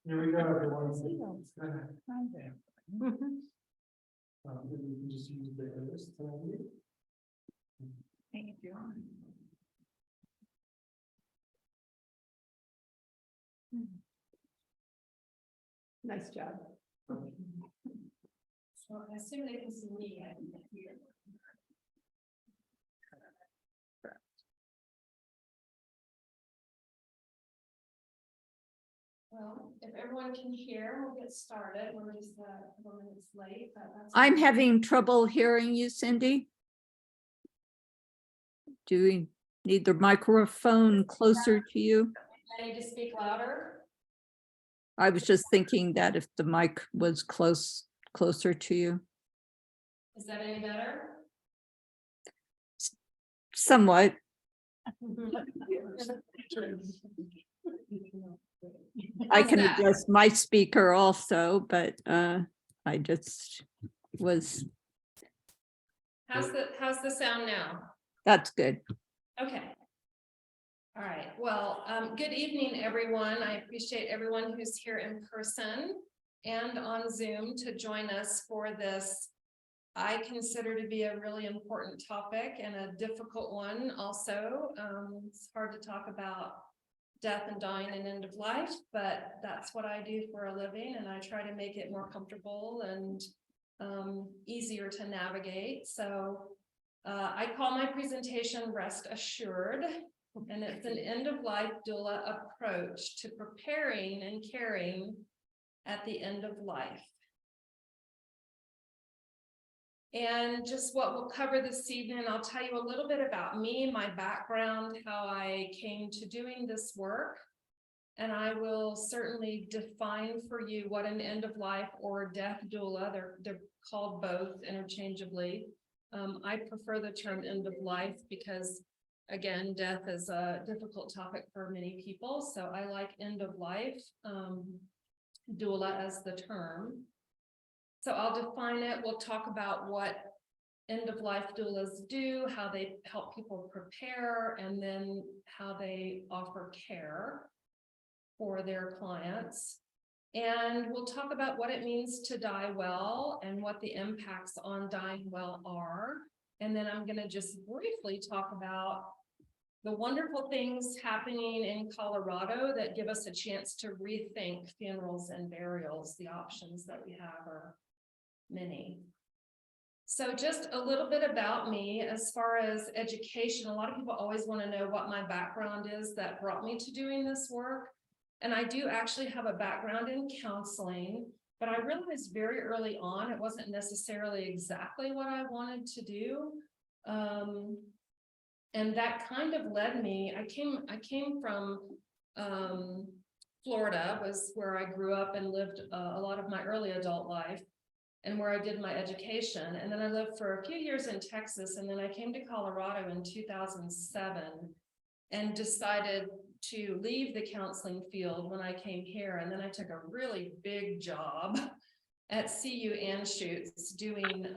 Here we go, everyone. It's gonna- we can just use the others. Thank you. Nice job. So I assume they can see me. I can hear. Well, if everyone can hear, we'll get started. We're just a couple minutes late, but that's. I'm having trouble hearing you, Cindy. Do we need the microphone closer to you? I need to speak louder. I was just thinking that if the mic was closer to you. Is that any better? Somewhat. I How's can that? adjust my speaker also, but I just was, How's the sound now? that's good. Okay. All right. Well, good evening, everyone. I appreciate everyone who's here in person and on Zoom to join us for this. I consider to be a really important topic and a difficult one also. It's hard to talk about death and dying and end of life, but that's what I do for a living, and I try to make it more comfortable and easier to navigate. So I call my presentation Rest Assured, and it's an end-of-life doula approach to preparing and caring at the end of life. And just what we'll cover this evening, I'll tell you a little bit about me, my background, how I came to doing this work. And I will certainly define for you what an end-of-life or death doula, they're called both interchangeably. I prefer the term end of life because, again, death is a difficult topic for many people. So I like end of life doula as the term. So I'll define it. We'll talk about what end of life doulas do, how they help people prepare, and then how they offer care for their clients. And we'll talk about what it means to die well and what the impacts on dying well are. And then I'm going to just briefly talk about the wonderful things happening in Colorado that give us a chance to rethink funerals and burials. The options that we have are many. So just a little bit about me as far as education. A lot of people always want to know what my background is that brought me to doing this work. And I do actually have a background in counseling, but I realized very early on, it wasn't necessarily exactly what I wanted to do. And that kind of led me, I came from Florida, was where I grew up and lived a lot of my early adult life, and where I did my education. And then I lived for a few years in Texas, and then I came to Colorado in 2007 and decided to leave the counseling field when I came here. And then I took a really big job at CU Anschutz doing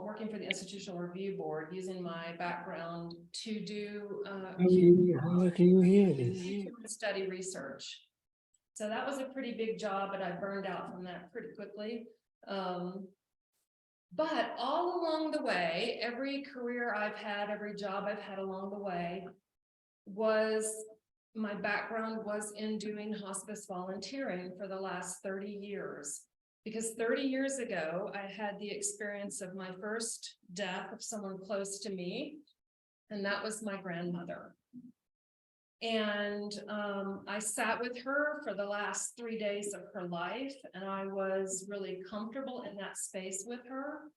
working for the Institutional Review Board, using my background to do study research. So that was a pretty big job, but I burned out from that pretty quickly. But all along the way, every career I've had, every job I've had along the way, my background was in doing hospice volunteering for the last 30 years. Because 30 years ago, I had the experience of my first death of someone close to me, and that was my grandmother. And I sat with her for the last 3 days of her life, and I was really comfortable in that space with her.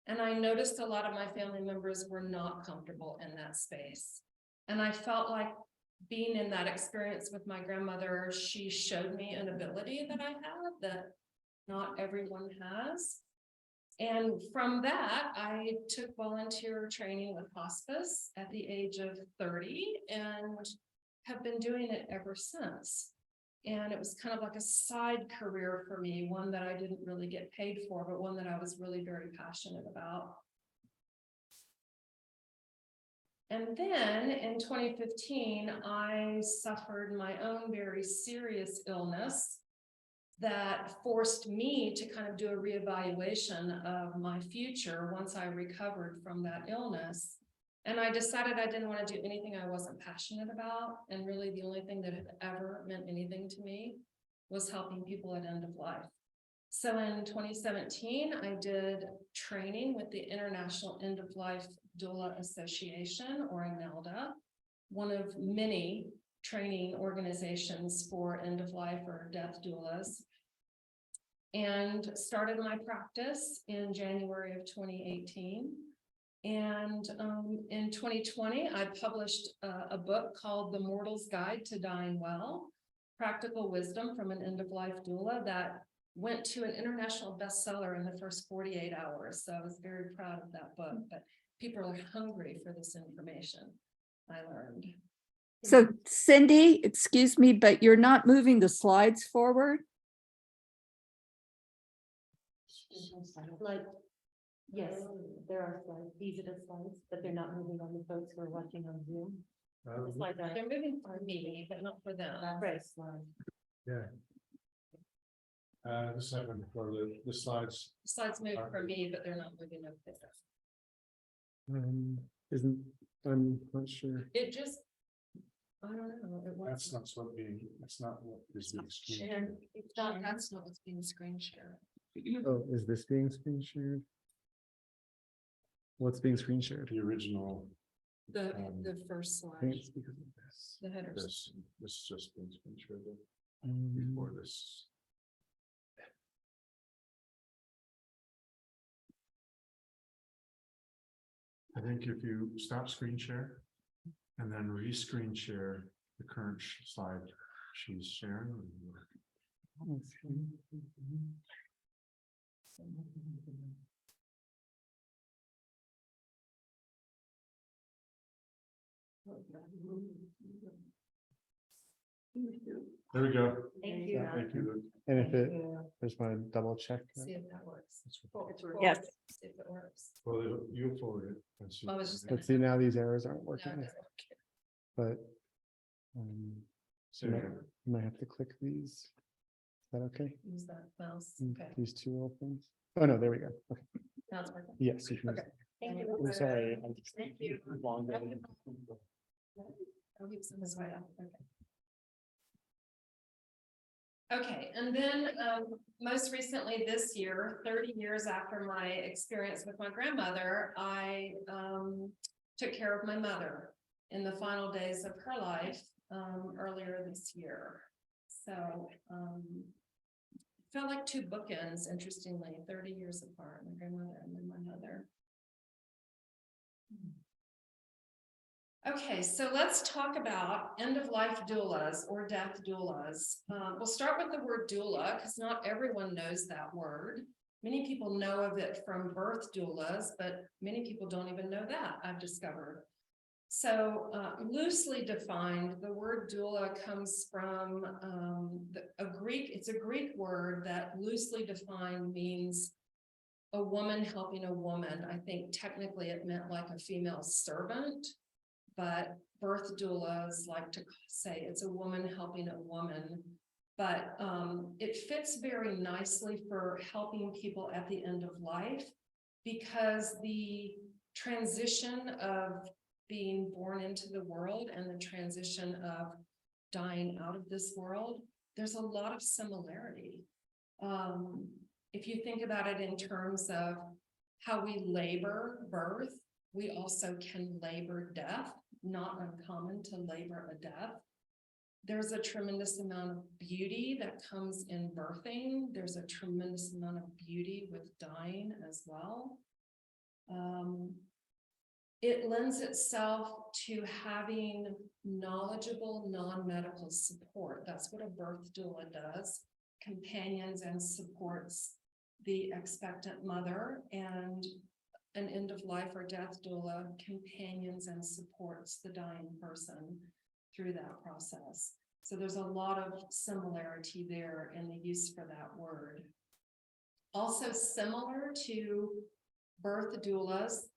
And I noticed a lot of my family members were not comfortable in that space. And I felt like being in that experience with my grandmother, she showed me an ability that I had that not everyone has. And from that, I took volunteer training with hospice at the age of 30 and have been doing it ever since. And it was kind of like a side career for me, one that I didn't really get paid for, but one that I was really very passionate about. And then in 2015, I suffered my own very serious illness that forced me to kind of do a reevaluation of my future once I recovered from that illness. And I decided I didn't want to do anything I wasn't passionate about. And really the only thing that had ever meant anything to me was helping people at end of life. So in 2017, I did training with the International End of Life Doula Association, or INELDA, one of many training organizations for end of life or death doulas, and started my practice in January of 2018. And in 2020, I published a book called The Mortal's Guide to Dying Well, Practical Wisdom from an End-of-Life Doula, that went to an international bestseller in the first 48 hours. So I was very proud of that book, but people are hungry for this information, I learned. So Cindy, excuse me, but you're not moving the slides forward? Like, yes, there are slides, these are the slides, but they're not moving on the folks who are watching on Zoom. The slides are They're moving for me, but not for them. right slide. Yeah. This happened before the slides. Slides move for me, but they're not moving up there. Isn't, I'm not sure. It just, I don't know. It That's was not what being, that's not what is being screened. shared. It's not, that's not what's being screen shared. Oh, is this being screen shared? What's being screen shared? The original, The first I slide, think it's because of this. the headers. this is just being screen shared Um, before this. I think if you stop screen share and then re-screen share the current slide she's sharing. There we go. Thank you. Thank you. And if it, I just want to double check. See if that works. Yes. See if it works. Well, you'll forward it. and see. I was just Let's see, now these arrows aren't No, working, it doesn't. but So, you might have to click these. Is that okay? Use that mouse. Mm, Okay, These two little things. Oh, no, there we go. Okay. now it's working. Yes. You can use Okay. it. Thank you. I'm sorry. I'm just Thank you. longer. I'll give some this way up. Okay. Okay, and then most recently this year, 30 years after my experience with my grandmother, I took care of my mother in the final days of her life earlier this year. So felt like two bookends, interestingly, 30 years apart, my grandmother and then my mother. Okay, so let's talk about end-of-life doulas or death doulas. We'll start with the word doula because not everyone knows that word. Many people know of it from birth doulas, but many people don't even know that, I've discovered. So loosely defined, the word doula comes from it's a Greek word that loosely defined means a woman helping a woman. I think technically it meant like a female servant. But birth doulas like to say it's a woman helping a woman, but it fits very nicely for helping people at the end of life because the transition of being born into the world and the transition of dying out of this world, there's a lot of similarity. If you think about it in terms of how we labor birth, we also can labor death. Not uncommon to labor a death. There's a tremendous amount of beauty that comes in birthing. There's a tremendous amount of beauty with dying as well. It lends itself to having knowledgeable non-medical support. That's what a birth doula does. Companions and supports the expectant mother, and an end of life or death doula companions and supports the dying person through that process. So there's a lot of similarity there in the use for that word. Also similar to birth doulas,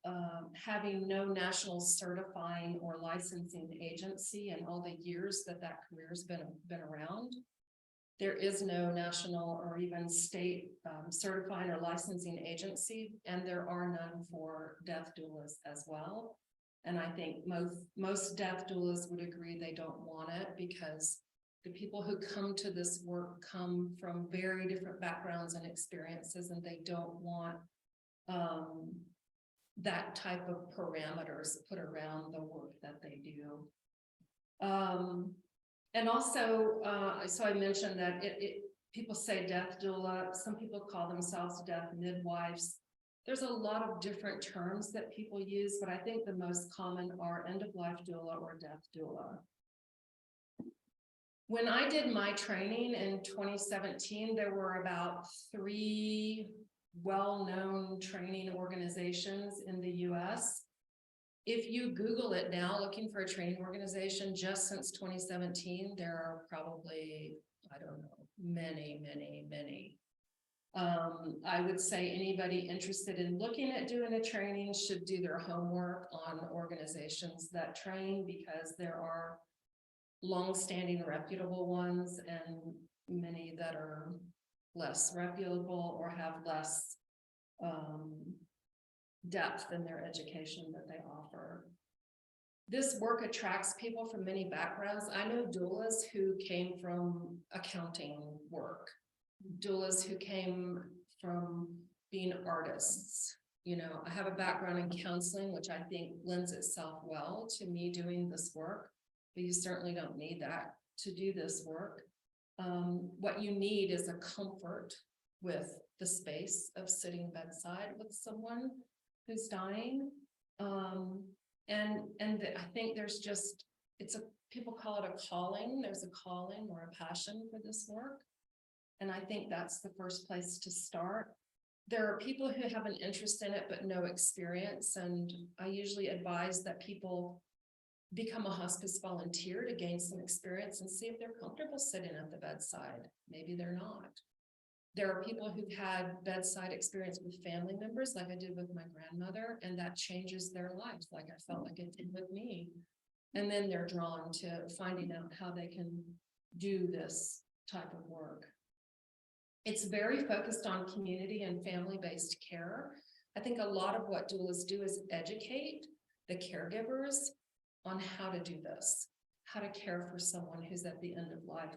having no national certifying or licensing agency and all the years that that career's been around. There is no national or even state certifying or licensing agency, and there are none for death doulas as well. And I think most death doulas would agree they don't want it, because the people who come to this work come from very different backgrounds and experiences, and they don't want that type of parameters put around the work that they do. And also, so I mentioned that people say death doula, some people call themselves death midwives. There's a lot of different terms that people use, but I think the most common are end-of-life doula or death doula. When I did my training in 2017, there were about 3 well-known training organizations in the US. If you Google it now, looking for a training organization just since 2017, there are probably, I don't know, many. I would say anybody interested in looking at doing a training should do their homework on organizations that train, because there are long-standing reputable ones and many that are less reputable or have less depth in their education that they offer. This work attracts people from many backgrounds. I know doulas who came from accounting work, doulas who came from being artists. You know, I have a background in counseling, which I think lends itself well to me doing this work, but you certainly don't need that to do this work. What you need is a comfort with the space of sitting bedside with someone who's dying. I think there's just, people call it a calling. There's a calling or a passion for this work. And I think that's the first place to start. There are people who have an interest in it, but no experience. And I usually advise that people become a hospice volunteer to gain some experience and see if they're comfortable sitting at the bedside. Maybe they're not. There are people who've had bedside experience with family members, like I did with my grandmother, and that changes their lives, like I felt like it did with me. And then they're drawn to finding out how they can do this type of work. It's very focused on community and family-based care. I think a lot of what doulas do is educate the caregivers on how to do this, how to care for someone who's at the end of life,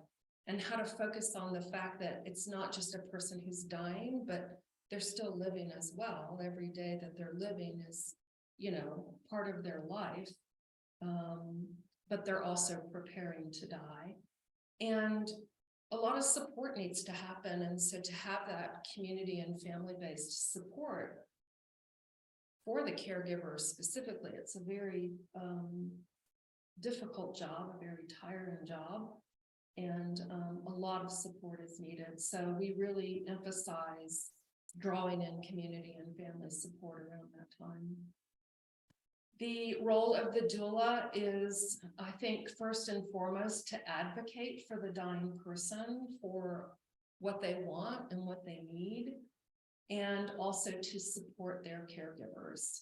and how to focus on the fact that it's not just a person who's dying, but they're still living as well. Every day that they're living is, you know, part of their life, but they're also preparing to die. And a lot of support needs to happen. And so to have that community and family-based support for the caregiver specifically, it's a very difficult job, a very tiring job. And a lot of support is needed. So we really emphasize drawing in community and family support around that time. The role of the doula is, I think, first and foremost, to advocate for the dying person for what they want and what they need, and also to support their caregivers.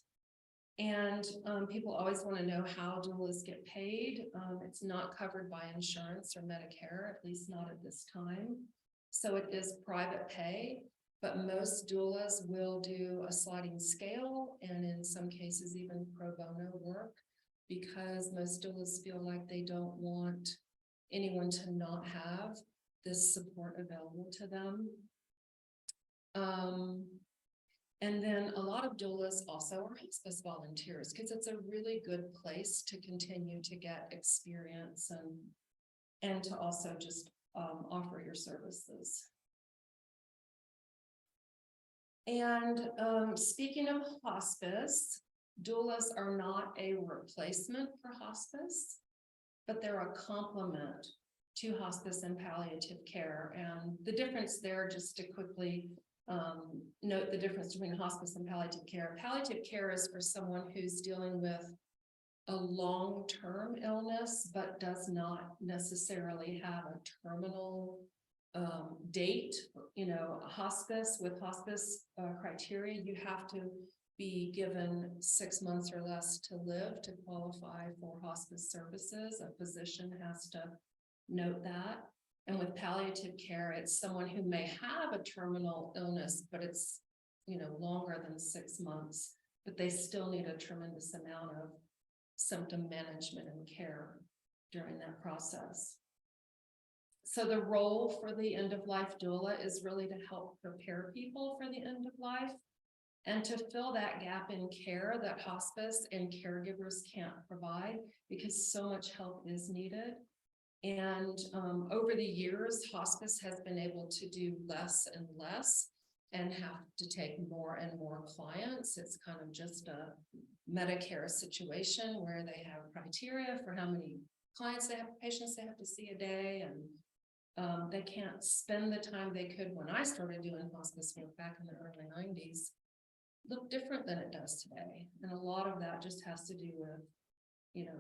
And people always want to know how doulas get paid. It's not covered by insurance or Medicare, at least not at this time. So it is private pay, but most doulas will do a sliding scale, and in some cases even pro bono work, because most doulas feel like they don't want anyone to not have this support available to them. And then a lot of doulas also are hospice volunteers, because it's a really good place to continue to get experience and to also just offer your services. And speaking of hospice, doulas are not a replacement for hospice, but they're a complement to hospice and palliative care. And the difference there, just to quickly note the difference between hospice and palliative care. Palliative care is for someone who's dealing with a long-term illness, but does not necessarily have a terminal date. You know, hospice, with hospice criteria, you have to be given 6 months or less to live to qualify for hospice services. A physician has to note that. And with palliative care, it's someone who may have a terminal illness, but it's, longer than 6 months, but they still need a tremendous amount of symptom management and care during that process. So the role for the end-of-life doula is really to help prepare people for the end of life and to fill that gap in care that hospice and caregivers can't provide, because so much help is needed. And over the years, hospice has been able to do less and less and have to take more and more clients. It's kind of just a Medicare situation where they have criteria for how many clients they have, patients they have to see a day, and they can't spend the time they could when I started doing hospice work back in the early 90s. Look different than it does today. And a lot of that just has to do with,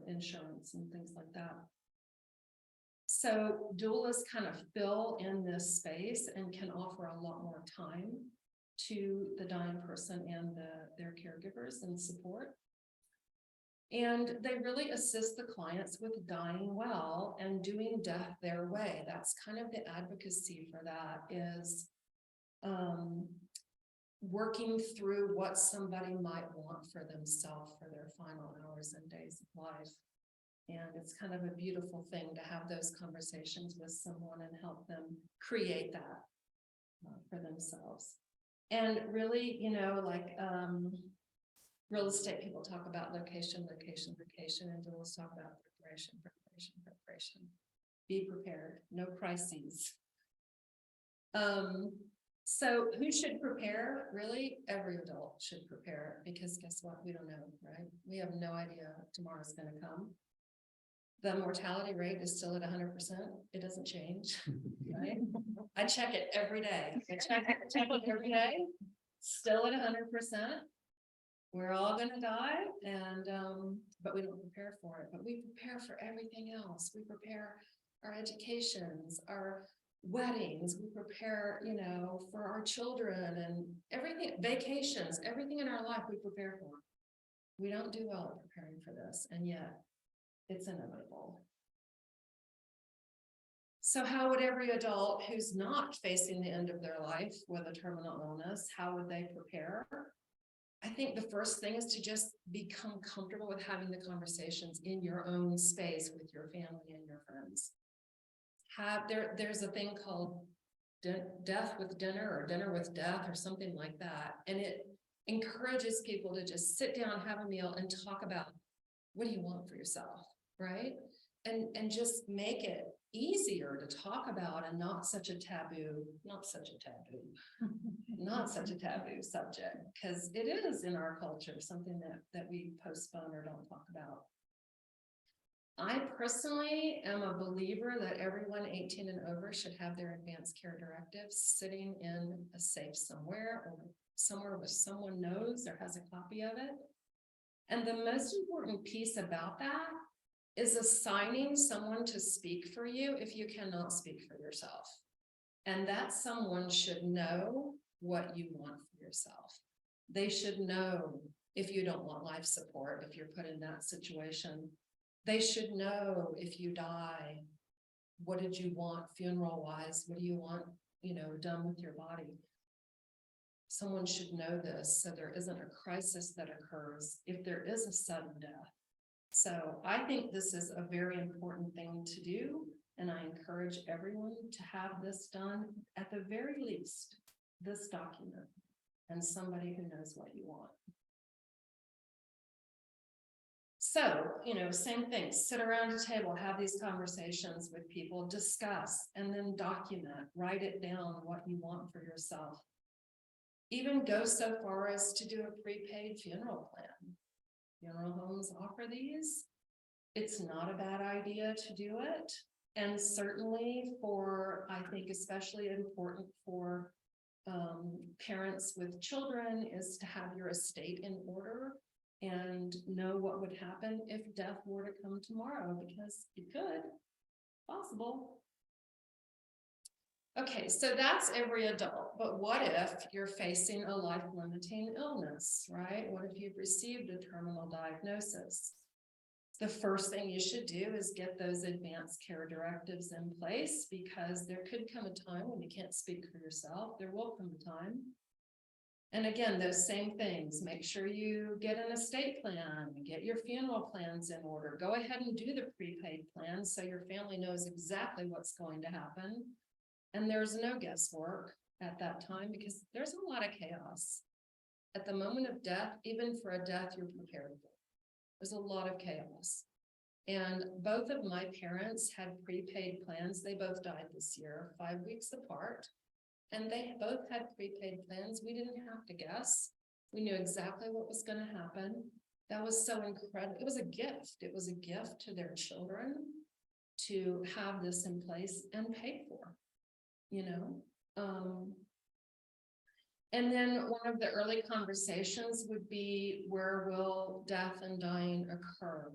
insurance and things like that. So doulas kind of fill in this space and can offer a lot more time to the dying person and their caregivers and support. And they really assist the clients with dying well and doing death their way. That's kind of the advocacy for that, is working through what somebody might want for themselves for their final hours and days of life. And it's kind of a beautiful thing to have those conversations with someone and help them create that for themselves. And really, real estate people talk about location, location, location, and doulas talk about preparation, preparation, preparation. Be prepared, no crises. So who should prepare? Really, every adult should prepare, because guess what? We don't know, right? We have no idea tomorrow's going to come. The mortality rate is still at 100%. It doesn't change, right? I check it every day. I check it every day. Still at 100%. We're all going to die, and but we don't prepare for it. But we prepare for everything else. We prepare our educations, our weddings. We prepare, for our children and everything. Vacations, everything in our life we prepare for. We don't do well at preparing for this, and yet it's inevitable. So how would every adult who's not facing the end of their life with a terminal illness, how would they prepare? I think the first thing is to just become comfortable with having the conversations in your own space with your family and your friends. There's a thing called death with dinner, or dinner with death, or something like that. And it encourages people to just sit down, have a meal, and talk about, what do you want for yourself, right? And just make it easier to talk about, and not such a taboo subject, because it is in our culture something that we postpone or don't talk about. I personally am a believer that everyone 18 and over should have their advanced care directives sitting in a safe somewhere, or somewhere where someone knows or has a copy of it. And the most important piece about that is assigning someone to speak for you if you cannot speak for yourself. And that someone should know what you want for yourself. They should know if you don't want life support, if you're put in that situation. They should know if you die, what did you want funeral wise? What do you want, done with your body? Someone should know this, so there isn't a crisis that occurs if there is a sudden death. So I think this is a very important thing to do, and I encourage everyone to have this done, at the very least, this document, and somebody who knows what you want. So, same thing, sit around a table, have these conversations with people, discuss, and then document, write it down what you want for yourself. Even go so far as to do a prepaid funeral plan. Funeral homes offer these. It's not a bad idea to do it. And certainly I think especially important for parents with children, is to have your estate in order and know what would happen if death were to come tomorrow, because it could, possible. Okay, so that's every adult, but what if you're facing a life-limiting illness, right? What if you've received a terminal diagnosis? The first thing you should do is get those advanced care directives in place, because there could come a time when you can't speak for yourself. There will come a time. And again, those same things, make sure you get an estate plan, get your funeral plans in order, go ahead and do the prepaid plan so your family knows exactly what's going to happen. And there's no guesswork at that time, because there's a lot of chaos. At the moment of death, even for a death you're prepared for, there's a lot of chaos. And both of my parents had prepaid plans. They both died this year, 5 weeks apart. And they both had prepaid plans. We didn't have to guess. We knew exactly what was going to happen. That was so incredible. It was a gift. It was a gift to their children to have this in place and paid for, you know. And then one of the early conversations would be, where will death and dying occur?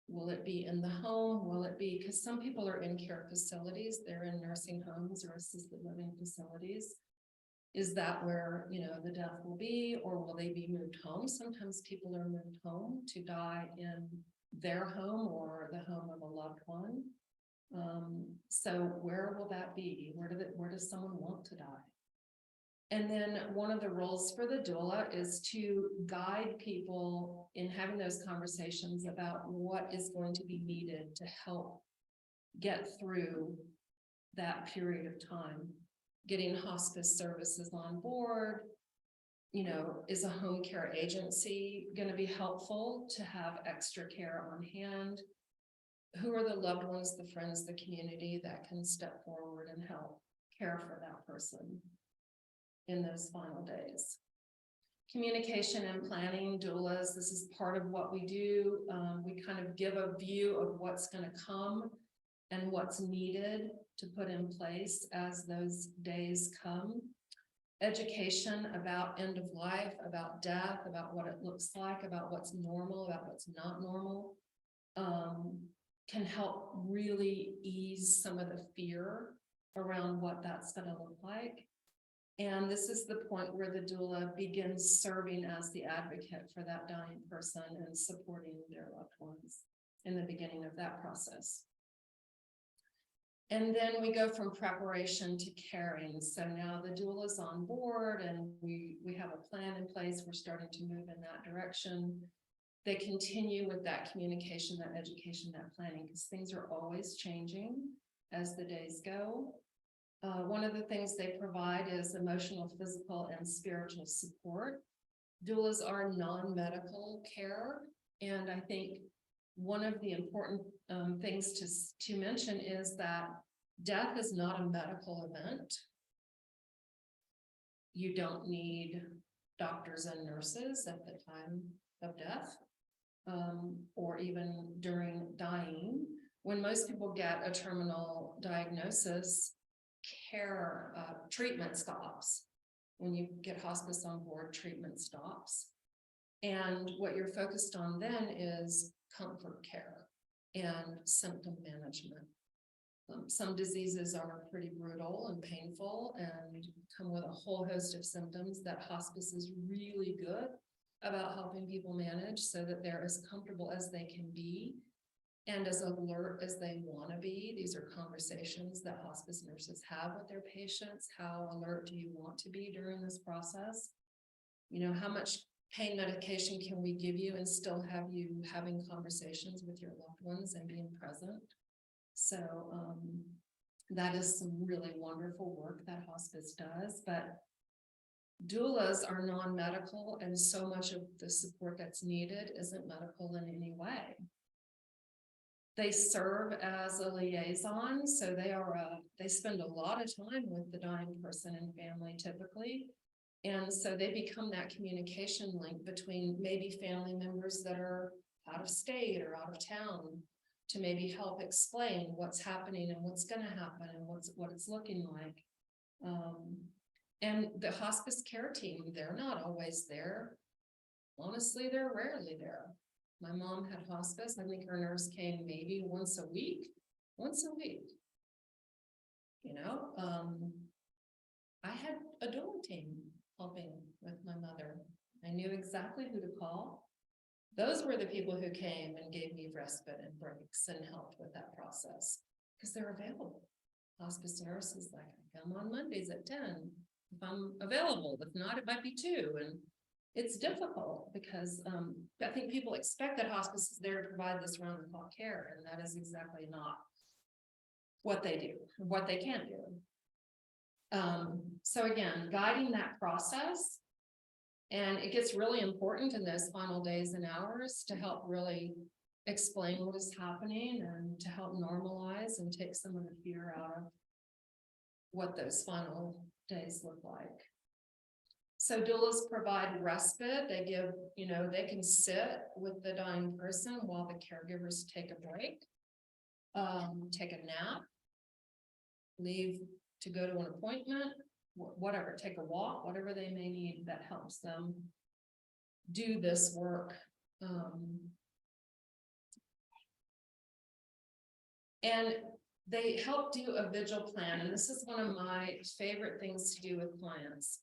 Will it be in the home? Will it be, because some people are in care facilities, they're in nursing homes or assisted living facilities. Is that where, you know, the death will be, or will they be moved home? Sometimes people are moved home to die in their home or the home of a loved one. So where will that be? Where does someone want to die? And then one of the roles for the doula is to guide people in having those conversations about what is going to be needed to help get through that period of time. Getting hospice services on board, you know, is a home care agency going to be helpful to have extra care on hand? Who are the loved ones, the friends, the community that can step forward and help care for that person in those final days? Communication and planning, doulas, this is part of what we do. We kind of give a view of what's going to come and what's needed to put in place as those days come. Education about end of life, about death, about what it looks like, about what's normal, about what's not normal, can help really ease some of the fear around what that's going to look like. And this is the point where the doula begins serving as the advocate for that dying person and supporting their loved ones in the beginning of that process. And then we go from preparation to caring. So now the doula is on board and we have a plan in place. We're starting to move in that direction. They continue with that communication, that education, that planning, because things are always changing as the days go. One of the things they provide is emotional, physical, and spiritual support. Doulas are non-medical care. And I think one of the important things to mention is that death is not a medical event. You don't need doctors and nurses at the time of death, or even during dying. When most people get a terminal diagnosis, treatment stops. When you get hospice on board, treatment stops. And what you're focused on then is comfort care and symptom management. Some diseases are pretty brutal and painful and come with a whole host of symptoms that hospice is really good about helping people manage so that they're as comfortable as they can be and as alert as they want to be. These are conversations that hospice nurses have with their patients. How alert do you want to be during this process? You know, how much pain medication can we give you and still have you having conversations with your loved ones and being present? So that is some really wonderful work that hospice does, but doulas are non-medical, and so much of the support that's needed isn't medical in any way. They serve as a liaison, so they spend a lot of time with the dying person and family typically. And so they become that communication link between maybe family members that are out of state or out of town to maybe help explain what's happening and what's going to happen and what it's looking like. And the hospice care team, they're not always there. Honestly, they're rarely there. My mom had hospice. I think her nurse came maybe once a week. You know, I had a doula team helping with my mother. I knew exactly who to call. Those were the people who came and gave me respite and breaks and helped with that process because they're available. Hospice nurses, like, I come on Mondays at 10 if I'm available. If not, it might be 2. And it's difficult because I think people expect that hospice is there to provide this round-the-clock care, and that is exactly not what they do, what they can do. So again, guiding that process, and it gets really important in those final days and hours to help really explain what is happening and to help normalize and take some of the fear out of what those final days look like. So doulas provide respite. They give, you know, they can sit with the dying person while the caregivers take a break, take a nap, leave to go to an appointment, whatever, take a walk, whatever they may need that helps them do this work. And they help do a vigil plan, and this is one of my favorite things to do with clients.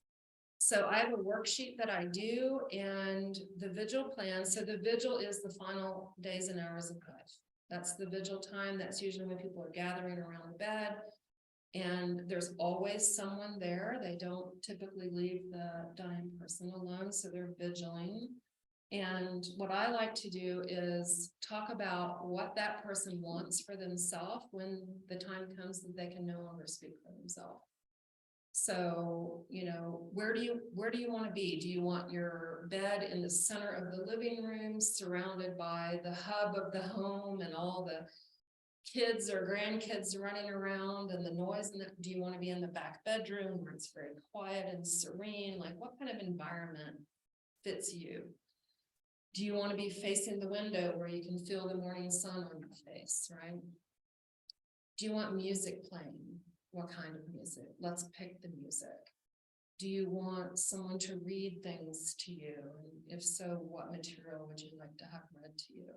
So I have a worksheet that I do and the vigil plan. So the vigil is the final days and hours of life. That's the vigil time. That's usually when people are gathering around the bed. And there's always someone there. They don't typically leave the dying person alone, so they're vigiling. And what I like to do is talk about what that person wants for themselves when the time comes that they can no longer speak for themselves. So, you know, where do you want to be? Do you want your bed in the center of the living room, surrounded by the hub of the home and all the kids or grandkids running around and the noise? And do you want to be in the back bedroom where it's very quiet and serene? Like, what kind of environment fits you? Do you want to be facing the window where you can feel the morning sun on your face, right? Do you want music playing? What kind of music? Let's pick the music. Do you want someone to read things to you? And if so, what material would you like to have read to you?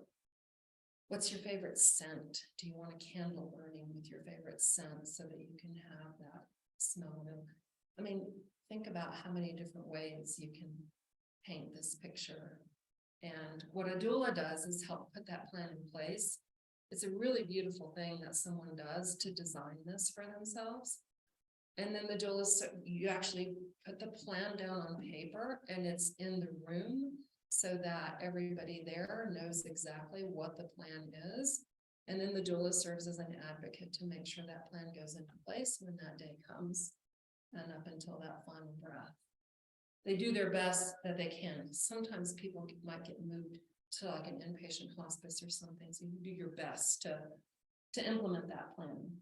What's your favorite scent? Do you want a candle burning with your favorite scent so that you can have that smell of? I mean, think about how many different ways you can paint this picture. And what a doula does is help put that plan in place. It's a really beautiful thing that someone does to design this for themselves. And then the doula, you actually put the plan down on paper and it's in the room so that everybody there knows exactly what the plan is. And then the doula serves as an advocate to make sure that plan goes into place when that day comes and up until that final breath. They do their best that they can. Sometimes people might get moved to like an inpatient hospice or something, so you do your best to implement that plan.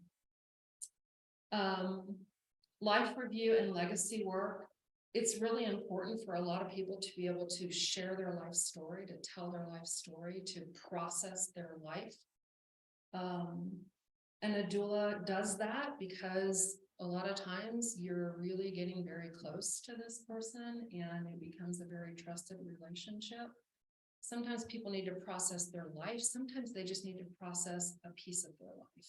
Life review and legacy work. It's really important for a lot of people to be able to share their life story, to tell their life story, to process their life. And a doula does that because a lot of times you're really getting very close to this person and it becomes a very trusted relationship. Sometimes people need to process their life. Sometimes they just need to process a piece of their life,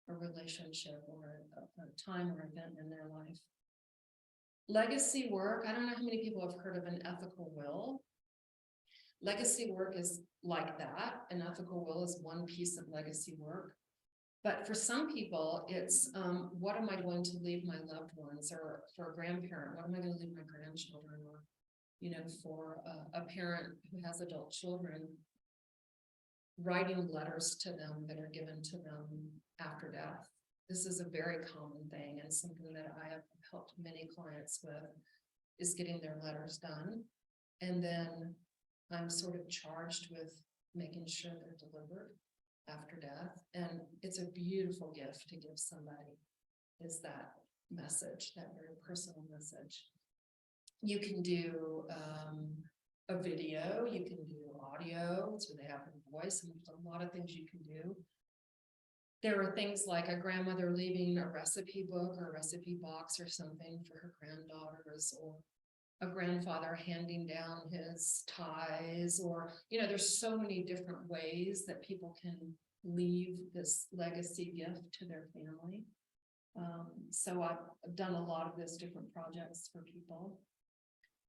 a relationship or a time or event in their life. Legacy work. I don't know how many people have heard of an ethical will. Legacy work is like that. An ethical will is one piece of legacy work. But for some people, it's what am I going to leave my loved ones, or for a grandparent, what am I going to leave my grandchildren, or, you know, for a parent who has adult children, writing letters to them that are given to them after death. This is a very common thing and something that I have helped many clients with, is getting their letters done. And then I'm sort of charged with making sure they're delivered after death. And it's a beautiful gift to give somebody, is that message, that very personal message. You can do a video, you can do audio, so they have a voice, and there's a lot of things you can do. There are things like a grandmother leaving a recipe book or a recipe box or something for her granddaughters, or a grandfather handing down his ties, or, you know, there's so many different ways that people can leave this legacy gift to their family. So I've done a lot of those different projects for people.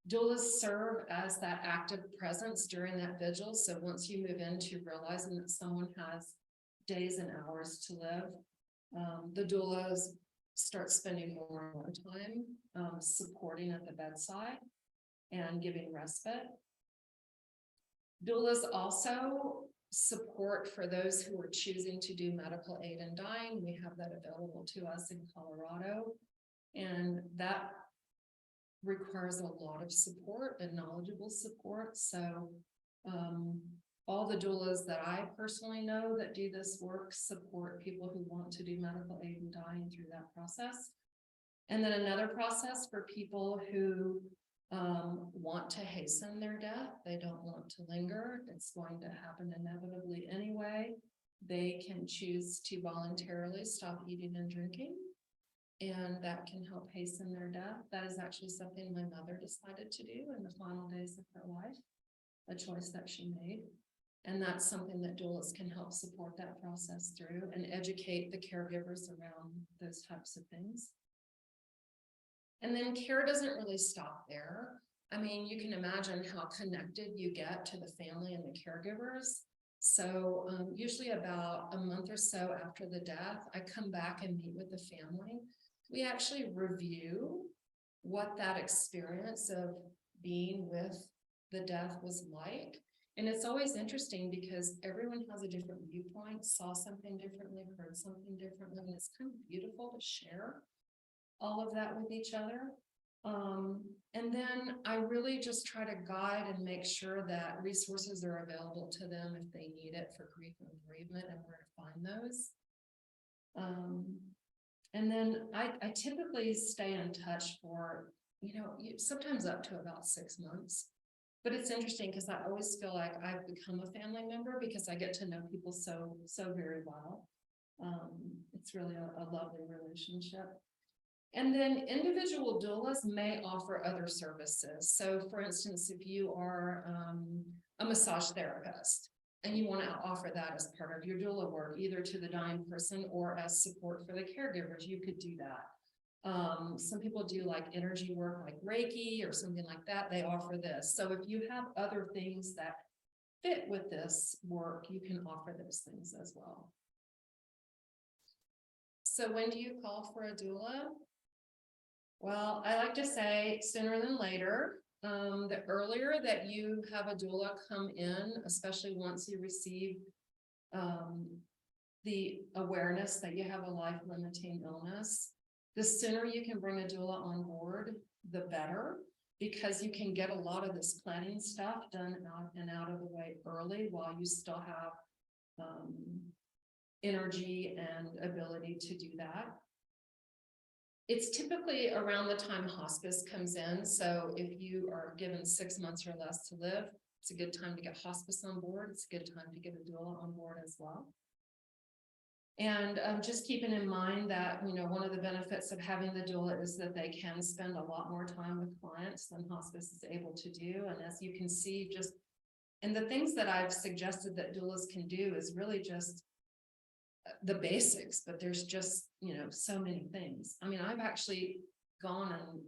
Doulas serve as that active presence during that vigil. So once you move into realizing that someone has days and hours to live, the doulas start spending more and more time supporting at the bedside and giving respite. Doulas also support for those who are choosing to do medical aid in dying. We have that available to us in Colorado, and that requires a lot of support and knowledgeable support. So all the doulas that I personally know that do this work support people who want to do medical aid and dying through that process. And then another process for people who want to hasten their death. They don't want to linger. It's going to happen inevitably anyway. They can choose to voluntarily stop eating and drinking, and that can help hasten their death. That is actually something my mother decided to do in the final days of her life, a choice that she made. And that's something that doulas can help support that process through and educate the caregivers around those types of things. And then care doesn't really stop there. I mean, you can imagine how connected you get to the family and the caregivers. So usually about a month or so after the death, I come back and meet with the family. We actually review what that experience of being with the death was like. And it's always interesting because everyone has a different viewpoint, saw something differently, heard something differently, and it's kind of beautiful to share all of that with each other. And then I really just try to guide and make sure that resources are available to them if they need it for grief and bereavement, and where to find those. And then I typically stay in touch for, sometimes up to about 6 months. But it's interesting because I always feel like I've become a family member because I get to know people so very well. It's really a lovely relationship. And then individual doulas may offer other services. So for instance, if you are a massage therapist and you want to offer that as part of your doula work, either to the dying person or as support for the caregivers, you could do that. Some people do like energy work, like Reiki or something like that. They offer this. So if you have other things that fit with this work, you can offer those things as well. So when do you call for a doula? Well, I like to say sooner than later. The earlier that you have a doula come in, especially once you receive the awareness that you have a life-limiting illness, the sooner you can bring a doula on board, the better, because you can get a lot of this planning stuff done out of the way early while you still have energy and ability to do that. It's typically around the time hospice comes in. So if you are given 6 months or less to live, it's a good time to get hospice on board. It's a good time to get a doula on board as well. And just keeping in mind that, one of the benefits of having the doula is that they can spend a lot more time with clients than hospice is able to do. And as you can see, and the things that I've suggested that doulas can do is really just the basics, but there's just, so many things. I mean, I've actually gone and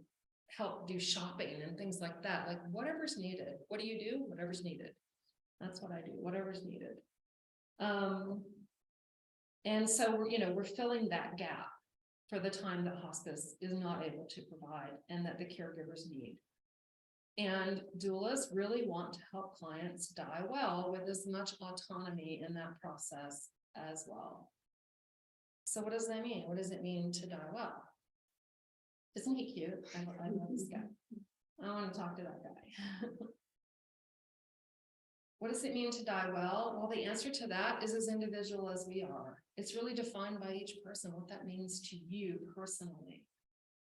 helped do shopping and things like that, like whatever's needed. What do you do? Whatever's needed. That's what I do, whatever's needed. And so we're filling that gap for the time that hospice is not able to provide and that the caregivers need. And doulas really want to help clients die well with as much autonomy in that process as well. So what does that mean? What does it mean to die well? Isn't he cute? I love this guy. I want to talk to that guy. What does it mean to die well? Well, the answer to that is as individual as we are. It's really defined by each person, what that means to you personally.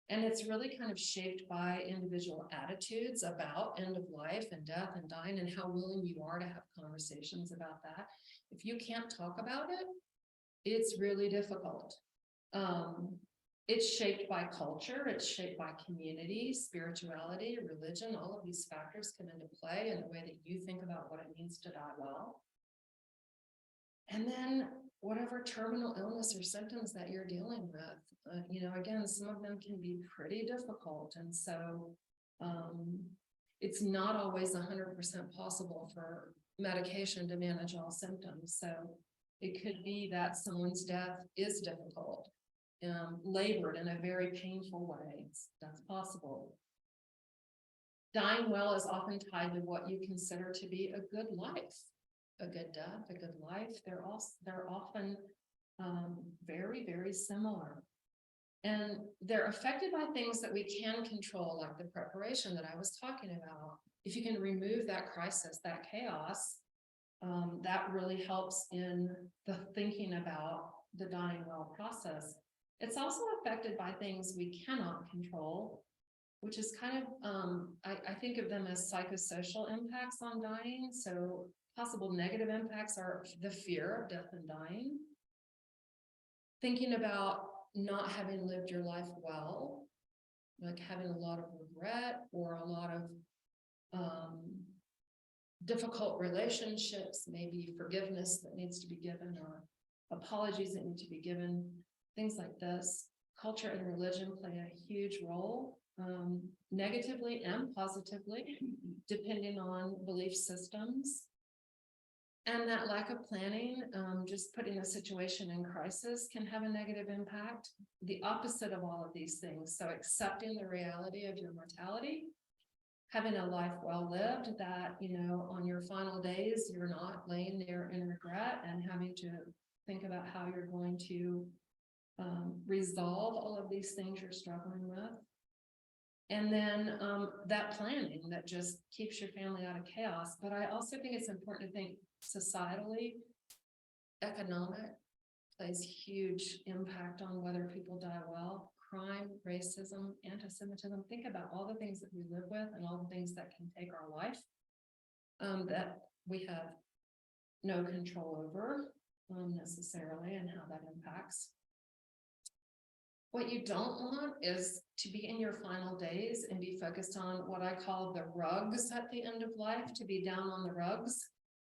And it's really kind of shaped by individual attitudes about end of life and death and dying and how willing you are to have conversations about that. If you can't talk about it, it's really difficult. It's shaped by culture, it's shaped by community, spirituality, religion. All of these factors come into play in the way that you think about what it means to die well. And then whatever terminal illness or symptoms that you're dealing with. You know, again, some of them can be pretty difficult. And so it's not always 100% possible for medication to manage all symptoms. So it could be that someone's death is difficult, labored in a very painful way. That's possible. Dying well is often tied to what you consider to be a good life, a good death, a good life. They're often very, very similar. And they're affected by things that we can control, like the preparation that I was talking about. If you can remove that crisis, that chaos, that really helps in the thinking about the dying well process. It's also affected by things we cannot control, which is kind of, I think of them as psychosocial impacts on dying. So possible negative impacts are the fear of death and dying. Thinking about not having lived your life well, like having a lot of regret or a lot of difficult relationships, maybe forgiveness that needs to be given or apologies that need to be given, things like this. Culture and religion play a huge role, negatively and positively, depending on belief systems. And that lack of planning, just putting a situation in crisis can have a negative impact. The opposite of all of these things. So accepting the reality of your mortality, having a life well lived, that, you know, on your final days, you're not laying there in regret and having to think about how you're going to resolve all of these things you're struggling with. And then that planning that just keeps your family out of chaos. But I also think it's important to think societally, economic plays huge impact on whether people die well. Crime, racism, anti-Semitism. Think about all the things that we live with and all the things that can take our life that we have no control over necessarily, and how that impacts. What you don't want is to be in your final days and be focused on what I call the rugs at the end of life, to be down on the rugs,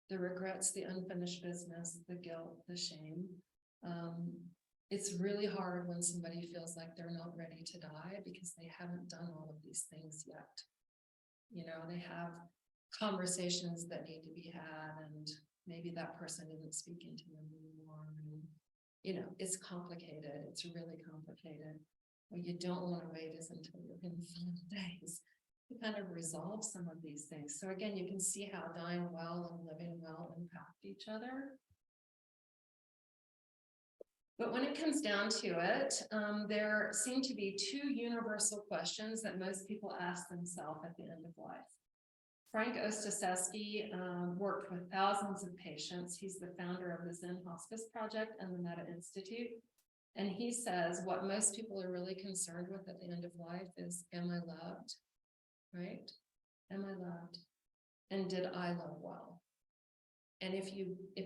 the regrets, the unfinished business, the guilt, the shame. It's really hard when somebody feels like they're not ready to die because they haven't done all of these things yet. You know, they have conversations that need to be had, and maybe that person isn't speaking to them anymore. And, you know, it's complicated. It's really complicated. What you don't want to wait is until you're in the final days to kind of resolve some of these things. So again, you can see how dying well and living well impact each other. But when it comes down to it, there seem to be two universal questions that most people ask themselves at the end of life. Frank Ostaseski worked with thousands of patients. He's the founder of the Zen Hospice Project and the Meta Institute. And he says what most people are really concerned with at the end of life is, am I loved? Right? Am I loved? And did I love well? And if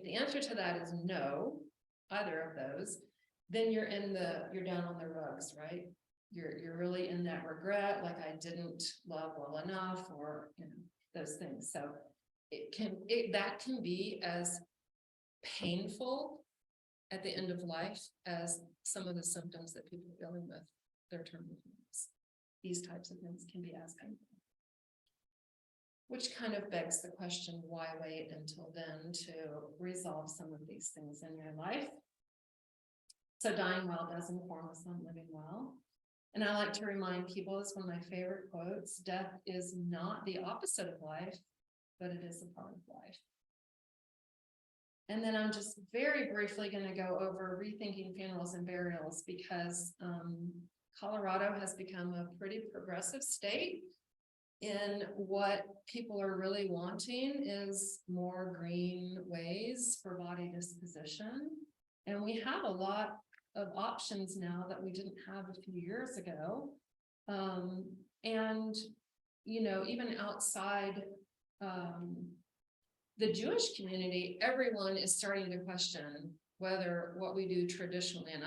the answer to that is no, either of those, then you're down on the rugs, right? You're really in that regret, like I didn't love well enough, or, you know, those things. So that can be as painful at the end of life as some of the symptoms that people are dealing with their terminal illness. These types of things can be as painful. Which kind of begs the question, why wait until then to resolve some of these things in your life? So dying well does inform us on living well. And I like to remind people, it's one of my favorite quotes, death is not the opposite of life, but it is a part of life. And then I'm just very briefly going to go over rethinking funerals and burials, because Colorado has become a pretty progressive state. In what people are really wanting is more green ways for body disposition. And we have a lot of options now that we didn't have a few years ago. And, you know, even outside the Jewish community, everyone is starting to question whether what we do traditionally, and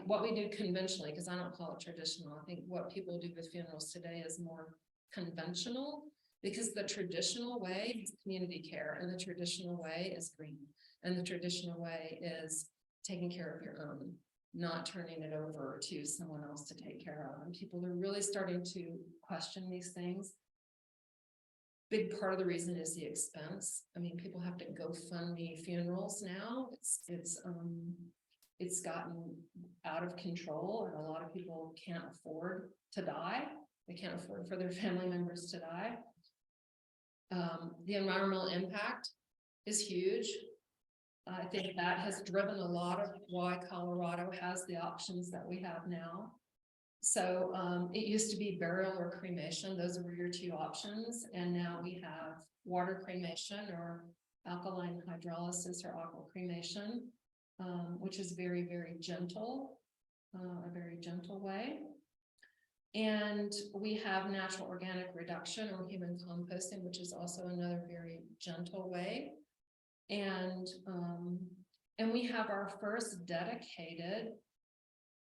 what we do conventionally, because I don't call it traditional. I think what people do with funerals today is more conventional, because the traditional way is community care and the traditional way is green. And the traditional way is taking care of your own, not turning it over to someone else to take care of. And people are really starting to question these things. Big part of the reason is the expense. I mean, people have to GoFundMe funerals now. It's gotten out of control, and a lot of people can't afford to die. They can't afford for their family members to die. The environmental impact is huge. I think that has driven a lot of why Colorado has the options that we have now. So it used to be burial or cremation. Those were your two options. And now we have water cremation or alkaline hydrolysis or aqua cremation, which is very, very gentle, a very gentle way. And we have natural organic reduction or human composting, which is also another very gentle way. And we have our first dedicated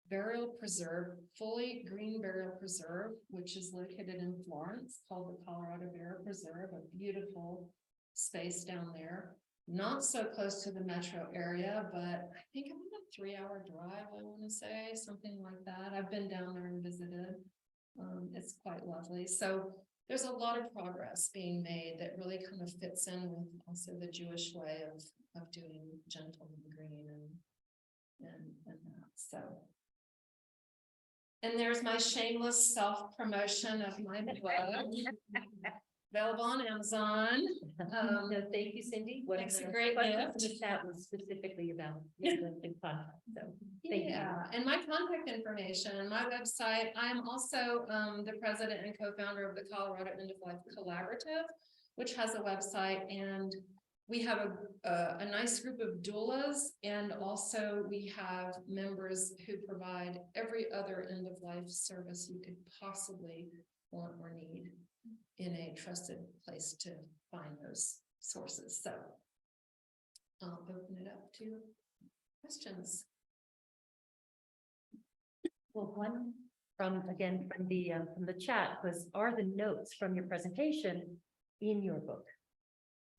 burial preserve, fully green burial preserve, which is located in Florence, called the Colorado Burial Preserve, a beautiful space down there. Not so close to the metro area, but I think I'm on a 3-hour drive, I want to say, something like that. I've been down there and visited. It's quite lovely. So there's a lot of progress being made that really kind of fits in with also the Jewish way of doing gentle and green and that. So. And there's my shameless self-promotion of my book. Available on Amazon. No, thank you, Cindy. What It's a great questions gift. in the chat was specifically about the contact, so thank you. Yeah, and my contact information, my website, I'm also the president and co-founder of the Colorado End of Life Collaborative, which has a website, and we have a nice group of doulas, and also we have members who provide every other end of life service you could possibly want or need in a trusted place to find those sources. So I'll open it up to questions. Well, one from the chat was, are the notes from your presentation in your book?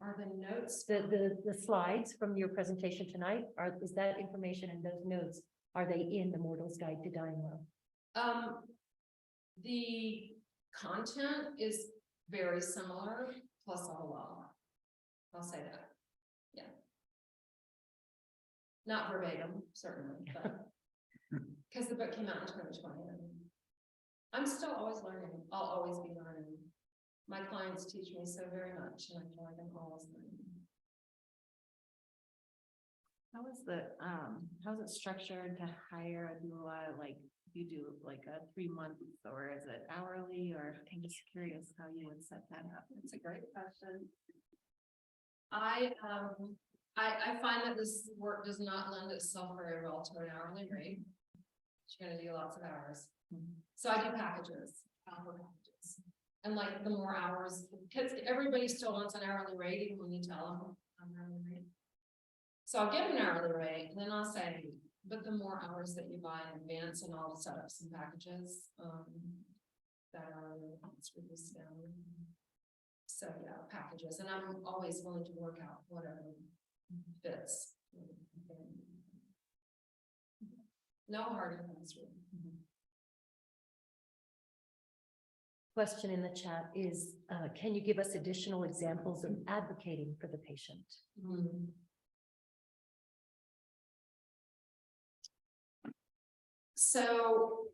Are the notes? The slides from your presentation tonight, is that information and those notes, are they in the Mortal's Guide to Dying Well? The content is very similar, plus a whole lot more. I'll say that. Yeah. Not verbatim, certainly, but because the book came out in 2020. And I'm still always learning. I'll always be learning. My clients teach me so very much, and I feel like I'm always learning. How's it structured to hire a doula? Like, you do like a 3 months, or is it hourly, or I'm just curious how you would set that up. That's a great question. I find that this work does not lend itself very well to an hourly rate. You're gonna do lots of hours. So I do packages, hour packages. And like the more hours, because everybody still wants an hourly rate, even when you tell them an hourly rate. So I'll give an hourly rate, and then I'll say, but the more hours that you buy in advance, and I'll set up some packages, that are reduced down. So yeah, packages, and I'm always willing to work out whatever fits. No hard and fast rule. Question in the chat is, can you give us additional examples of advocating for the patient? So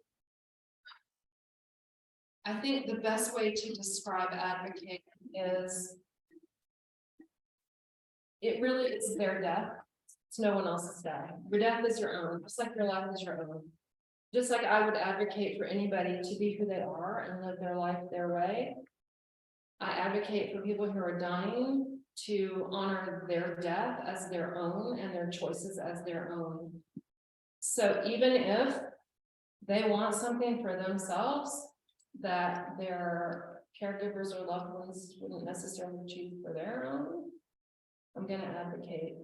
I think the best way to describe advocate is it really is their death. It's no one else's death. Your death is your own, just like your life is your own. Just like I would advocate for anybody to be who they are and live their life their way. I advocate for people who are dying to honor their death as their own and their choices as their own. So even if they want something for themselves that their caregivers or loved ones wouldn't necessarily choose for their own, I'm going to advocate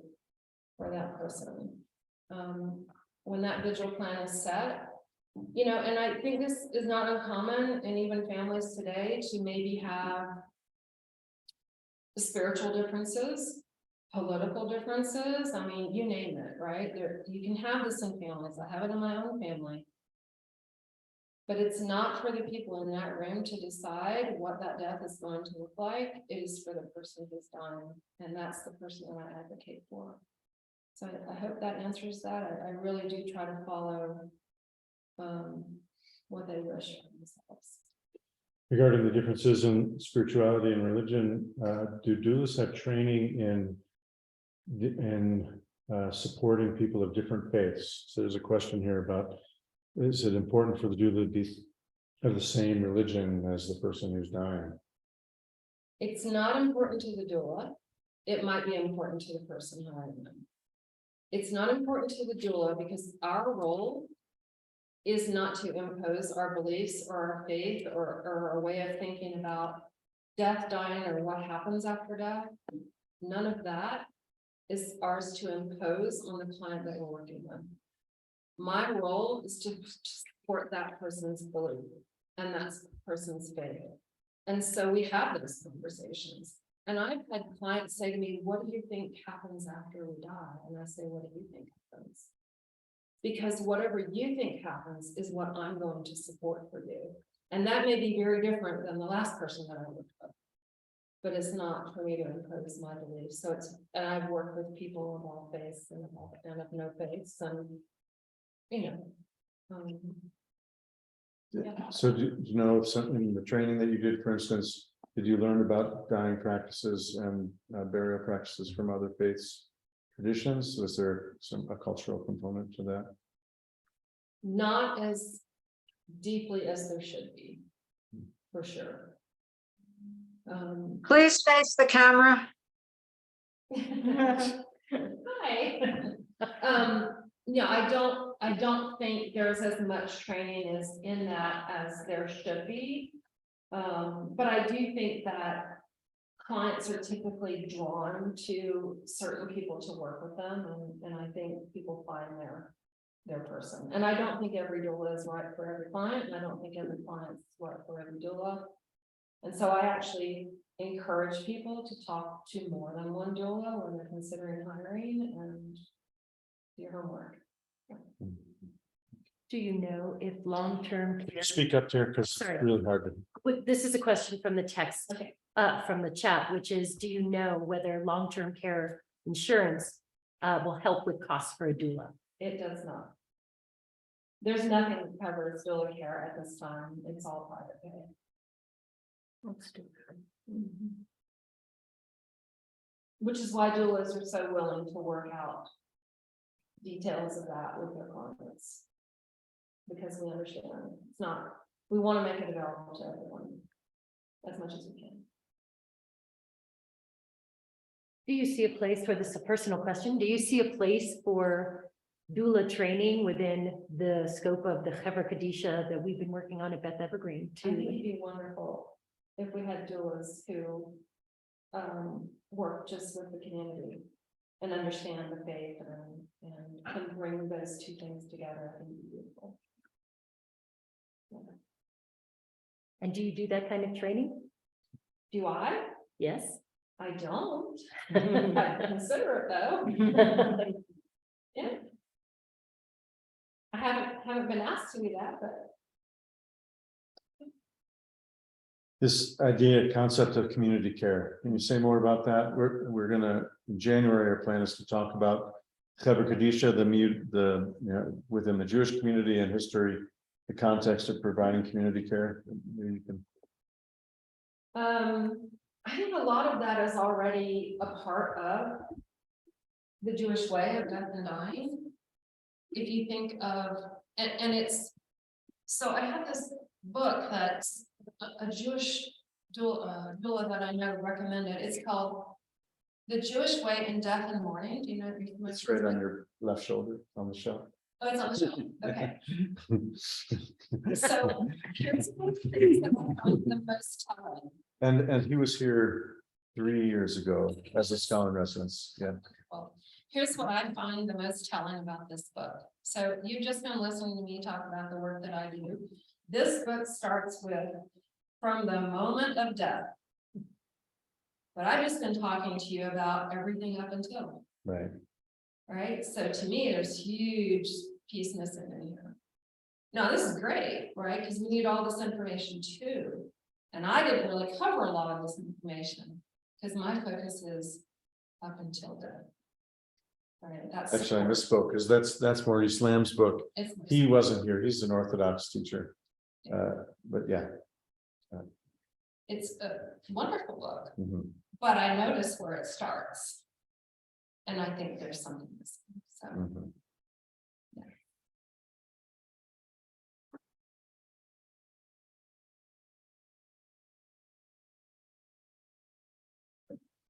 for that person. When that vigil plan is set, you know, and I think this is not uncommon in even families today to maybe have spiritual differences. political differences, I mean, you name it, right? There, you can have this in families, I have it in my own family. But it's not for the people in that room to decide what that death is going to look like, it is for the person who's dying, and that's the person that I advocate for. So I hope that answers that, I really do try to follow what they wish for themselves. Regarding the differences in spirituality and religion, do doulas have training in supporting people of different faiths? So there's a question here about, is it important for the doula to be of the same religion as the person who's dying? It's not important to the doula. It might be important to the person hiring them. It's not important to the doula because our role is not to impose our beliefs or our faith or a way of thinking about death, dying, or what happens after death. None of that is ours to impose on the client that we're working with. My role is to support that person's belief, and that's the person's faith. And so we have those conversations. And I've had clients say to me, what do you think happens after we die? And I say, what do you think happens? Because whatever you think happens is what I'm going to support for you. And that may be very different than the last person that I worked with. But it's not for me to impose my beliefs. So it's, and I've worked with people of all faiths and of no faiths, and you know. Yeah. So do you know if something in the training that you did, for instance, did you learn about dying practices and burial practices from other faiths traditions? Was there a cultural component to that? Not as deeply as there should be, for sure. Please face the camera. Hi. No, I don't think there's as much training as in that as there should be. But I do think that clients are typically drawn to certain people to work with them, and I think people find their person. And I don't think every doula is right for every client, and I don't think every client is right for every doula. And so I actually encourage people to talk to more than one doula when they're considering hiring and do your homework. Do you know if long-term care? Speak up there because it's Sorry. really hard to. This is a question from the text, Okay. from the chat, which is, do you know whether long-term care insurance will help with costs for a doula? It does not. There's nothing that covers doula care at this time. It's all private pay. Let's do that. Which is why doulas are so willing to work out details of that with their clients. Because we understand it's not, we want to make it available to everyone as much as we can. Do you see a place for this, a personal question? Do you see a place for doula training within the scope of the Chevra Kadisha that we've been working on at Beth Evergreen I think it'd to? be wonderful if we had doulas who work just with the community and understand the faith and can bring those two things together. I think it'd be beautiful. Yeah. And do you do that kind of training? Do I? Yes. I don't. I'd consider it though. Yeah. I haven't been asked to do that, but This idea, concept of community care. Can you say more about that? We're gonna, in January, our plan is to talk about Chevra Kadisha, the within the Jewish community and history, the context of providing community care. Maybe you can. I think a lot of that is already a part of the Jewish way of death and dying. If you think of, and it's, so I have this book that's a Jewish doula that I know recommended. It's called The Jewish Way in Death and Mourning. Do you know? It's right on your left shoulder on the shelf. Oh, it's on the shelf. Okay. So here's one of the things that I find the most telling. And he was here 3 years ago as a scholar in residence. Yeah. Well, here's what I find the most telling about this book. So you've just been listening to me talk about the work that I do. This book starts with from the moment of death. But I've just been talking to you about everything up until, Right. right? So to me, there's huge piece missing in here. Now, this is great, right? Because we need all this information too. And I didn't really cover a lot of this information because my focus is up until death. All right, that's. Actually, I misspoke, because that's Maurice Lamb's book. It's- He wasn't here. He's an Orthodox teacher. But yeah. It's a wonderful book, Mhm. but I notice where it starts. And I think there's something missing, so. Mhm.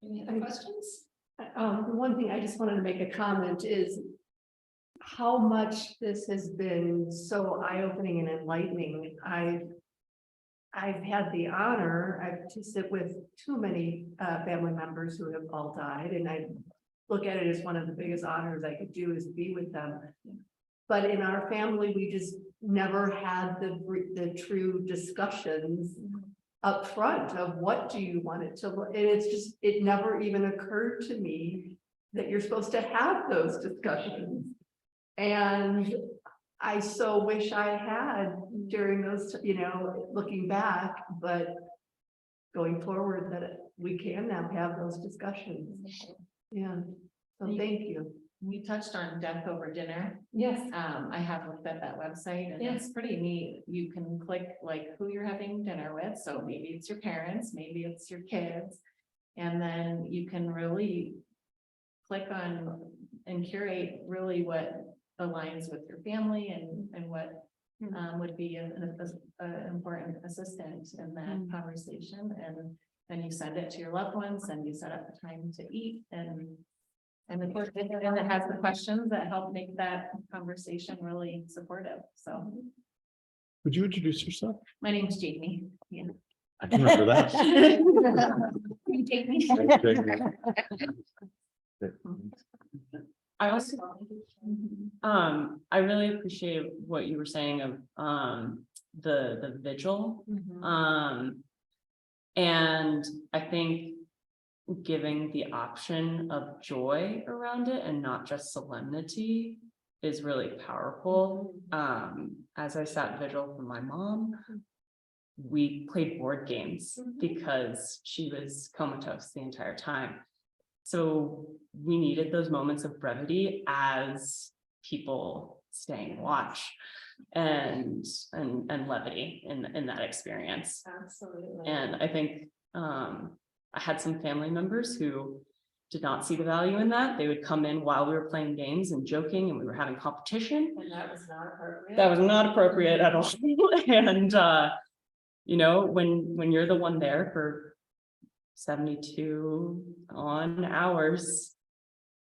Any other questions? The one thing I just wanted to make a comment is how much this has been so eye-opening and enlightening. I've had the honor to sit with too many family members who have all died, and I look at it as one of the biggest honors I could do is be with them. But in our family, we just never had the true discussions up front of what do you want it to look, and it's just, it never even occurred to me that you're supposed to have those discussions. And I so wish I had during those, looking back, but going forward that we can now have those discussions. Yeah, so thank you. We touched on death over dinner. Yes. I have looked at that website and Yes. it's pretty neat. You can click like who you're having dinner with. So maybe it's your parents, maybe it's your kids. And then you can really click on and curate really what aligns with your family and what would be an important assistant in that conversation. And then you send it to your loved ones and you set up the time to eat and of course, and it has the questions that help make that conversation really supportive. So Would you introduce yourself? my name is Jamie. Yeah. I can remember that. You take me. I also, I really appreciate what you were saying of, the vigil. And I think giving the option of joy around it and not just solemnity is really powerful. As I sat vigil for my mom, we played board games because she was comatose the entire time. So we needed those moments of brevity as people stay and watch and levity in that experience. Absolutely. And I think I had some family members who did not see the value in that. They would come in while we were playing games and joking and we were having competition. And that was not appropriate. That was not appropriate at all. And when you're the one there for 72 hours,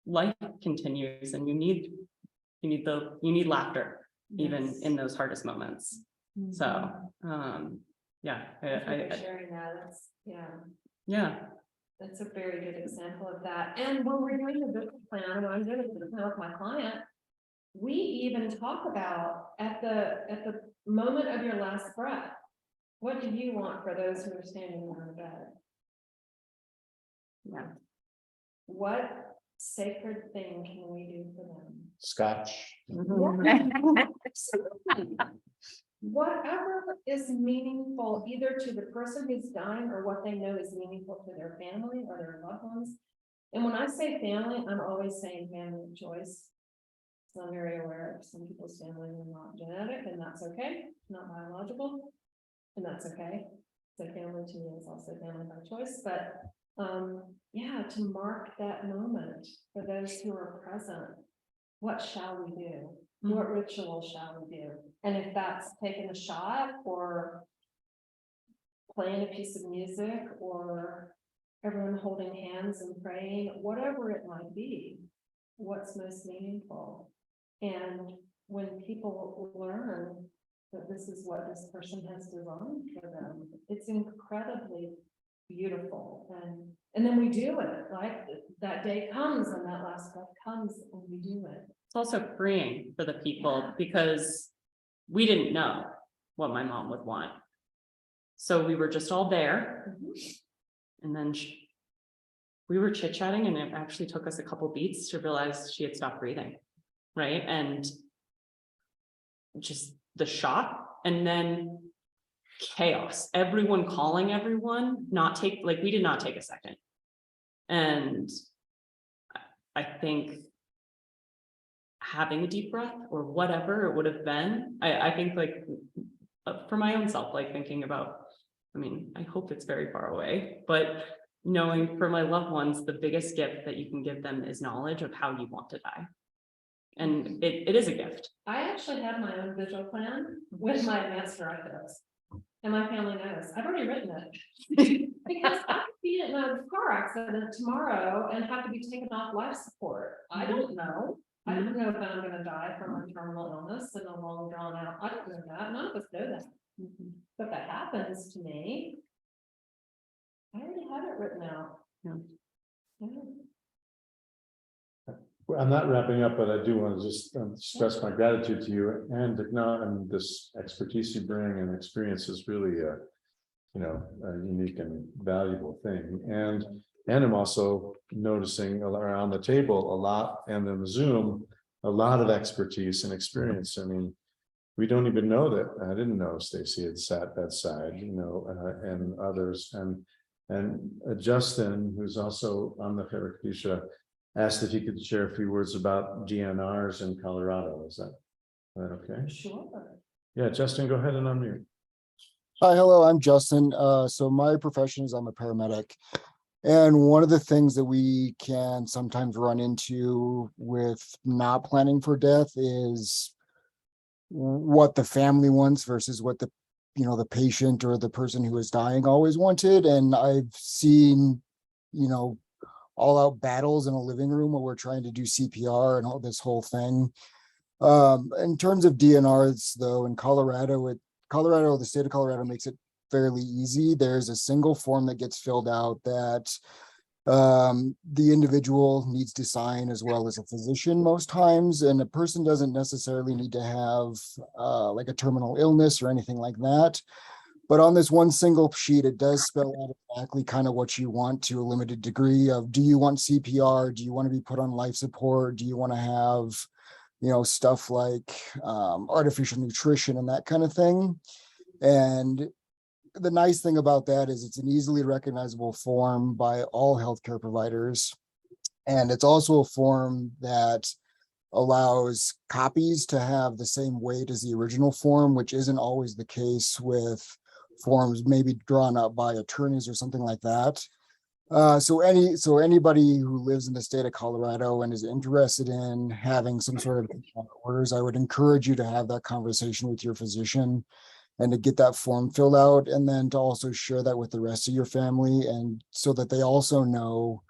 life continues and you need laughter even in those hardest moments. So yeah, Sharing that, yeah. that's a very good example of that. And when we're doing the business plan, when I'm doing the business plan with my client, we even talk about at the moment of your last breath, what do you want for those who are standing on the bed? Yeah. What sacred thing can we do for them? Scotch. Whatever is meaningful either to the person who's dying or what they know is meaningful to their family or their loved ones. And when I say family, I'm always saying family of choice. So I'm very aware of some people's family are not genetic, and that's okay, not biological, and that's okay. So family to me is also family by choice, but yeah, to mark that moment for those who are present, what shall we do? What ritual shall we do? And if that's taking a shot or playing a piece of music or everyone holding hands and praying, whatever it might be, what's most meaningful. And when people learn that this is what this person has designed for them, it's incredibly beautiful. And then we do it, like that day comes and that last breath comes and we do it. It's also freeing for the people because we didn't know what my mom would want. So we were just all there. And then we were chit-chatting and it actually took us a couple beats to realize she had stopped breathing. Right, and just the shock, and then chaos, everyone calling everyone, we did not take a second. And I think having a deep breath or whatever it would have been, I think like for my own self, like thinking about, I mean, I hope it's very far away, but knowing for my loved ones, the biggest gift that you can give them is knowledge of how you want to die. And it is a gift. I actually have my own visual plan with my advanced directives. And my family knows, I've already written it. Because I could be in a car accident tomorrow and have to be taken off life support. I don't know. I don't know if I'm gonna die from a terminal illness and a long drawn out. I don't know that. None of us know that. But if that happens to me, I already have it written out. Yeah. Yeah. Well, I'm not wrapping up, but I do want to just stress my gratitude to you and acknowledge this expertise you bring, and experience is really a, you know, a unique and valuable thing. And I'm also noticing around the table a lot, and in the Zoom, a lot of expertise and experience. I mean, we don't even know that. I didn't know Stacy had sat bedside, you know, and others, and Justin, who's also on the Harakisha, asked if you could share a few words about DNRs in Colorado. Is that okay? Sure. Yeah, Justin, go ahead and unmute. Hi, hello, I'm Justin. So my profession is I'm a paramedic. And one of the things that we can sometimes run into with not planning for death is what the family wants versus what the, you know, the patient or the person who is dying always wanted. And I've seen, you know, all out battles in a living room where we're trying to do CPR and all this whole thing. In terms of DNRs though, in Colorado, the state of Colorado makes it fairly easy. There's a single form that gets filled out that the individual needs to sign, as well as a physician most times, and a person doesn't necessarily need to have like a terminal illness or anything like that. But on this one single sheet, it does spell out exactly kind of what you want to a limited degree of, do you want CPR? Do you want to be put on life support? Do you want to have, you know, stuff like artificial nutrition and that kind of thing? And the nice thing about that is it's an easily recognizable form by all healthcare providers. And it's also a form that allows copies to have the same weight as the original form, which isn't always the case with forms maybe drawn up by attorneys or something like that. So anybody who lives in the state of Colorado and is interested in having some sort of orders, I would encourage you to have that conversation with your physician and to get that form filled out, and then to also share that with the rest of your family, and so that they also know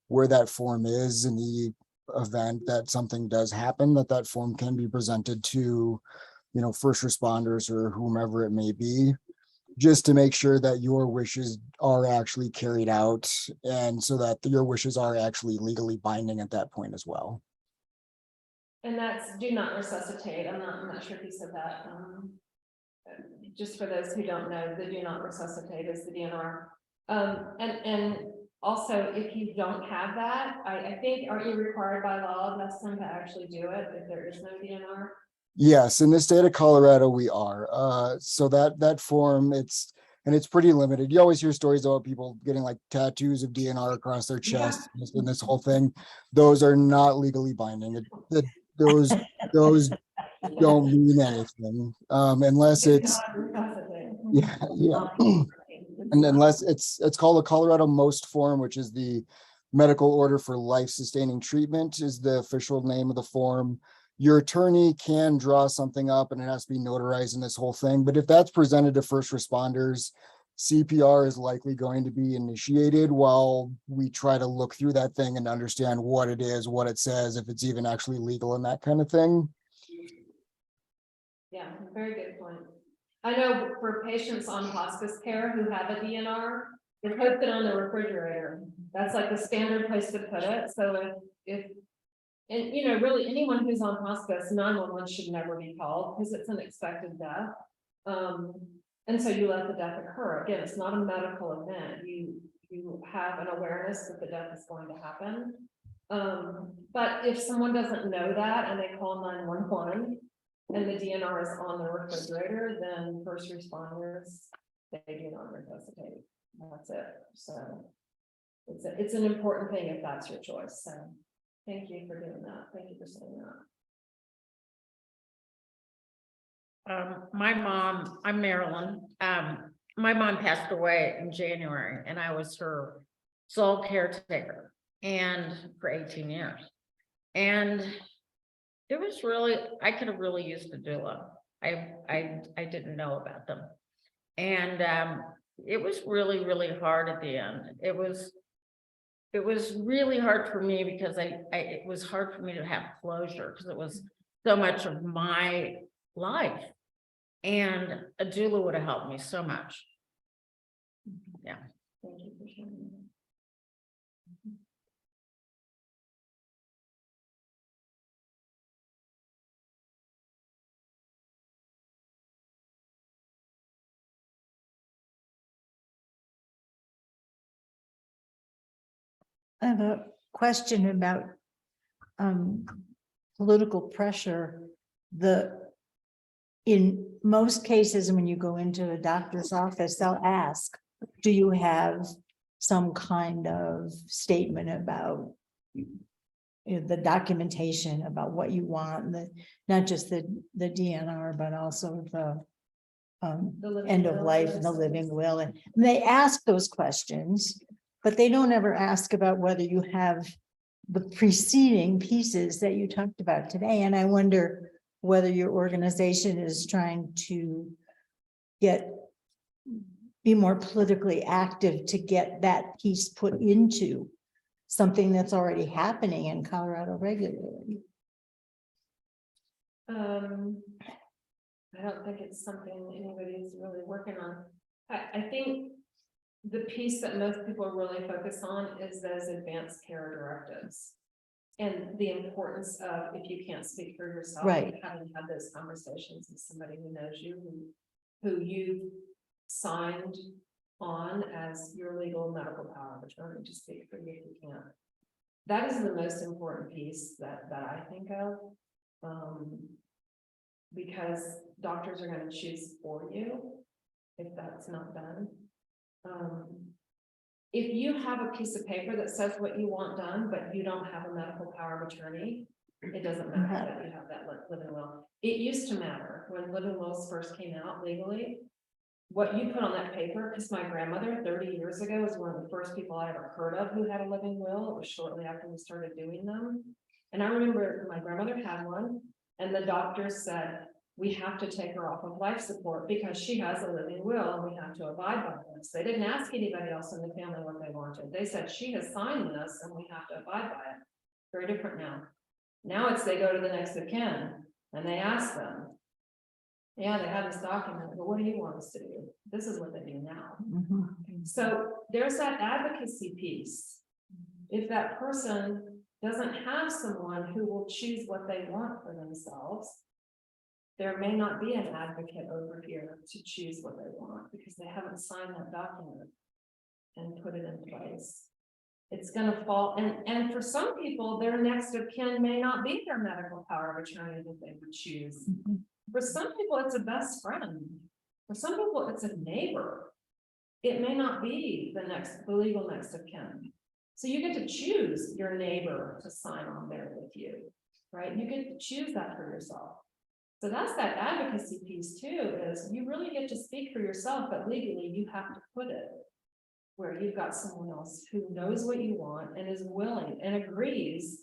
where that form is in the event that something does happen, that form can be presented to, you know, first responders or whomever it may be, just to make sure that your wishes are actually carried out, and so that your wishes are actually legally binding at that point as well. And that's do not resuscitate. I'm not sure if you said that. Just for those who don't know, the do not resuscitate is the DNR. And also, if you don't have that, I think, aren't you required by law next time to actually do it if there is no DNR? Yes, in the state of Colorado, we are. So that form, it's pretty limited. You always hear stories about people getting like tattoos of DNR across their chest and this whole thing. Those are not legally binding. Those don't mean anything unless it's and unless it's called a Colorado MOST form, which is the medical order for life-sustaining treatment is the official name of the form. Your attorney can draw something up and it has to be notarized in this whole thing. But if that's presented to first responders, CPR is likely going to be initiated while we try to look through that thing and understand what it is, what it says, if it's even actually legal and that kind of thing. Yeah, very good point. I know for patients on hospice care who have a DNR, they post it on the refrigerator. That's like the standard place to put it. So and you know, really anyone who's on hospice, 911 should never be called because it's an expected death. And so you let the death occur. Again, it's not a medical event. You you have an awareness that the death is going to happen. But if someone doesn't know that and they call 911 and the DNR is on the refrigerator, then first responders, they do not resuscitate. That's it. So it's an important thing if that's your choice. So thank you for doing that. Thank you for saying that. My mom, I'm Marilyn. My mom passed away in January and I was her sole caretaker and for 18 years. And it was really, I could have really used a doula. I didn't know about them. And it was really, really hard at the end. It was really hard for me because it was hard for me to have closure because it was so much of my life. And a doula would have helped me so much. Yeah. Thank you for sharing that. I have a question about political pressure. In most cases, when you go into a doctor's office, they'll ask, do you have some kind of statement about the documentation about what you want, not just the DNR, but also the end of life and the living will. And they ask those questions, but they don't ever ask about whether you have the preceding pieces that you talked about today. And I wonder whether your organization is trying to be more politically active to get that piece put into something that's already happening in Colorado regularly. I don't think it's something anybody's really working on. I think the piece that most people really focus on is those advanced care directives. And the importance of, if you can't speak for yourself, Right. having had those conversations with somebody who knows you, who you signed on as your legal medical power of attorney to speak for you if you can't. That is the most important piece that I think of. Because doctors are going to choose for you if that's not done. If you have a piece of paper that says what you want done, but you don't have a medical power of attorney, it doesn't matter that you have that living will. It used to matter when living wills first came out legally. What you put on that paper, because my grandmother 30 years ago was one of the first people I ever heard of who had a living will. It was shortly after we started doing them. And I remember my grandmother had one, and the doctor said, we have to take her off of life support because she has a living will and we have to abide by this. They didn't ask anybody else in the family what they wanted. They said, she has signed this and we have to abide by it. Very different now. Now it's they go to the next of kin and they ask them, yeah, they have this document, but what do you want us to do? This is what they do now. So there's that advocacy piece. If that person doesn't have someone who will choose what they want for themselves, there may not be an advocate over here to choose what they want because they haven't signed that document and put it in place. It's going to fall. And for some people, their next of kin may not be their medical power of attorney that they would choose. For some people, it's a best friend. For some people, it's a neighbor. It may not be the legal next of kin. So you get to choose your neighbor to sign on there with you, right? You get to choose that for yourself. So that's that advocacy piece too, is you really get to speak for yourself, but legally you have to put it where you've got someone else who knows what you want and is willing and agrees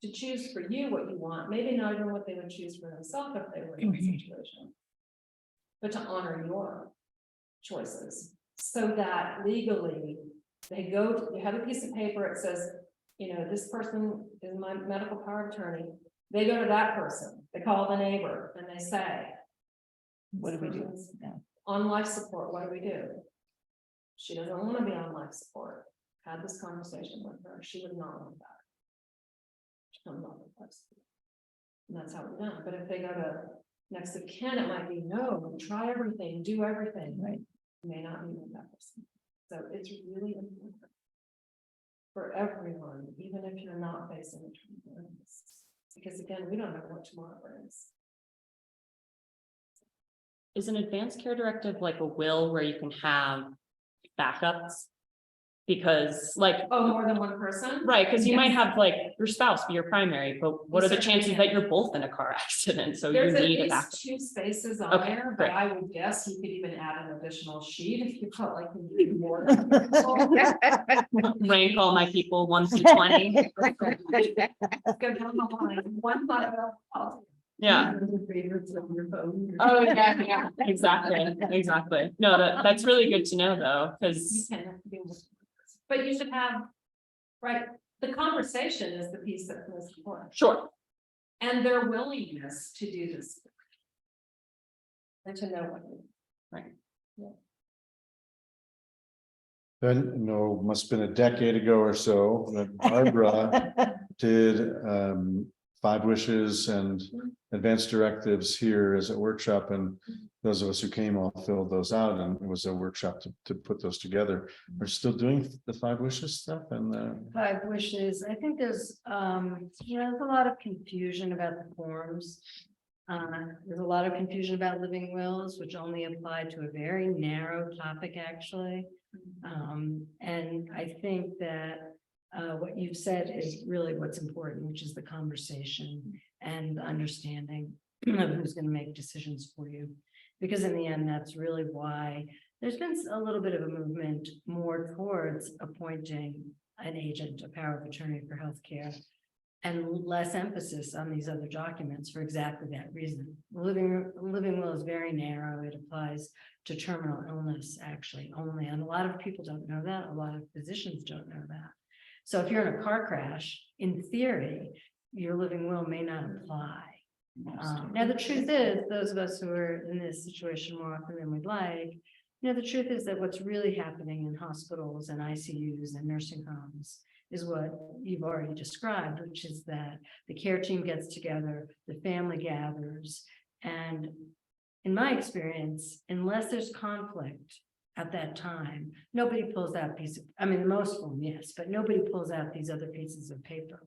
to choose for you what you want, maybe not even what they would choose for themselves if they were in that situation, but to honor your choices so that legally they you have a piece of paper, it says, this person is my medical power of attorney. They go to that person, they call the neighbor and they say, What do we do? Yeah. On life support, what do we do? She doesn't want to be on life support. Had this conversation with her. She would not want that. She comes off of life support. And that's how it's done. But if they go to next of kin, it might be no, try everything, do everything. Right. It may not be with that person. So it's really important. for everyone, even if you're not facing a terminal illness. Because again, we don't know what tomorrow brings. Is an advanced care directive like a will where you can have backups? Because like, Oh, more than one person? right, because you might Yes. have like your spouse be your primary, but what You are the certainly chances can. that you're both in a car accident? So you There's at need a backup. least 2 spaces on Okay, there, great. but I would guess you could even add an additional sheet if you felt like you needed more. Rank all my people 1 through 20. Go down the line, one level. Yeah. Favorites on your phone. Oh, yeah, exactly. No, that's really good to know though, You because can do more. But you should have, right, the conversation is the piece that's most important. sure, And their willingness to do this. And to know what. Then, no, must have been a decade ago or so, that Barbara did 5 wishes and advanced directives here as a workshop, and those of us who came all filled those out, and it was a workshop to put those together. We're still doing the 5 wishes stuff, and 5 wishes. I think there's there's a lot of confusion about the forms. There's a lot of confusion about living wills, which only apply to a very narrow topic, actually. And I think that what you've said is really what's important, which is the conversation and the understanding of who's going to make decisions for you. Because in the end, that's really why there's been a little bit of a movement more towards appointing an agent, a power of attorney for healthcare, and less emphasis on these other documents for exactly that reason. Living will is very narrow. It applies to terminal illness actually only. And a lot of people don't know that. A lot of physicians don't know that. So if you're in a car crash, in theory, your living will may not apply. Now, the truth is, those of us who are in this situation more often than we'd like, the truth is that what's really happening in hospitals and ICUs and nursing homes is what you've already described, which is that the care team gets together, the family gathers, and in my experience, unless there's conflict at that time, nobody pulls that piece of, I mean, most of them, yes, but nobody pulls out these other pieces of paper.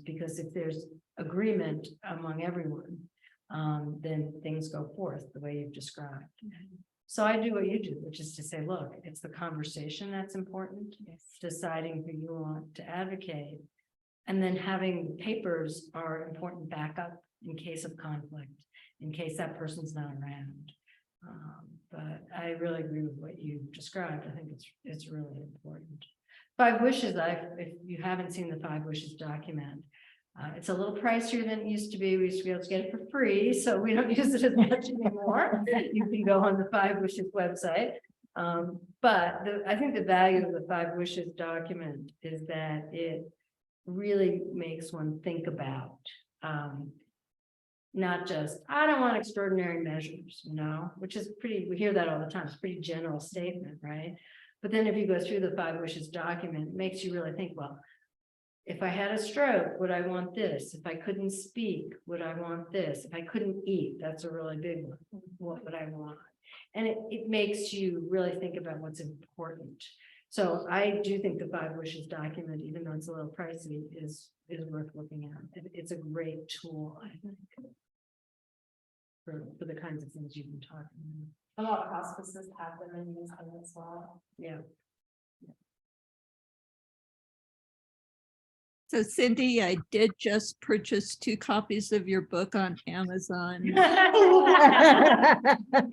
Because if there's agreement among everyone, then things go forth the way you've described. So I do what you do, which is to say, look, it's the conversation that's important, deciding who you want to advocate. And then having papers are important backup in case of conflict, in case that person's not around. But I really agree with what you described. I think it's really important. 5 wishes, if you haven't seen the 5 wishes document, it's a little pricier than it used to be. We used to be able to get it for free, so we don't use it as much anymore. You can go on the 5 wishes website. But I think the value of the 5 wishes document is that it really makes one think about not just, I don't want extraordinary measures, which is pretty, we hear that all the time. It's a pretty general statement, right? But then if you go through the 5 wishes document, it makes you really think, well, if I had a stroke, would I want this? If I couldn't speak, would I want this? If I couldn't eat, that's a really big one. What would I want? And it makes you really think about what's important. So I do think the 5 wishes document, even though it's a little pricey, is worth looking at. It's a great tool, I think, for the kinds of things you've been talking about. A lot of hospices have them and use them as well. Yeah. So Cindy, I did just purchase 2 copies of your book on Amazon.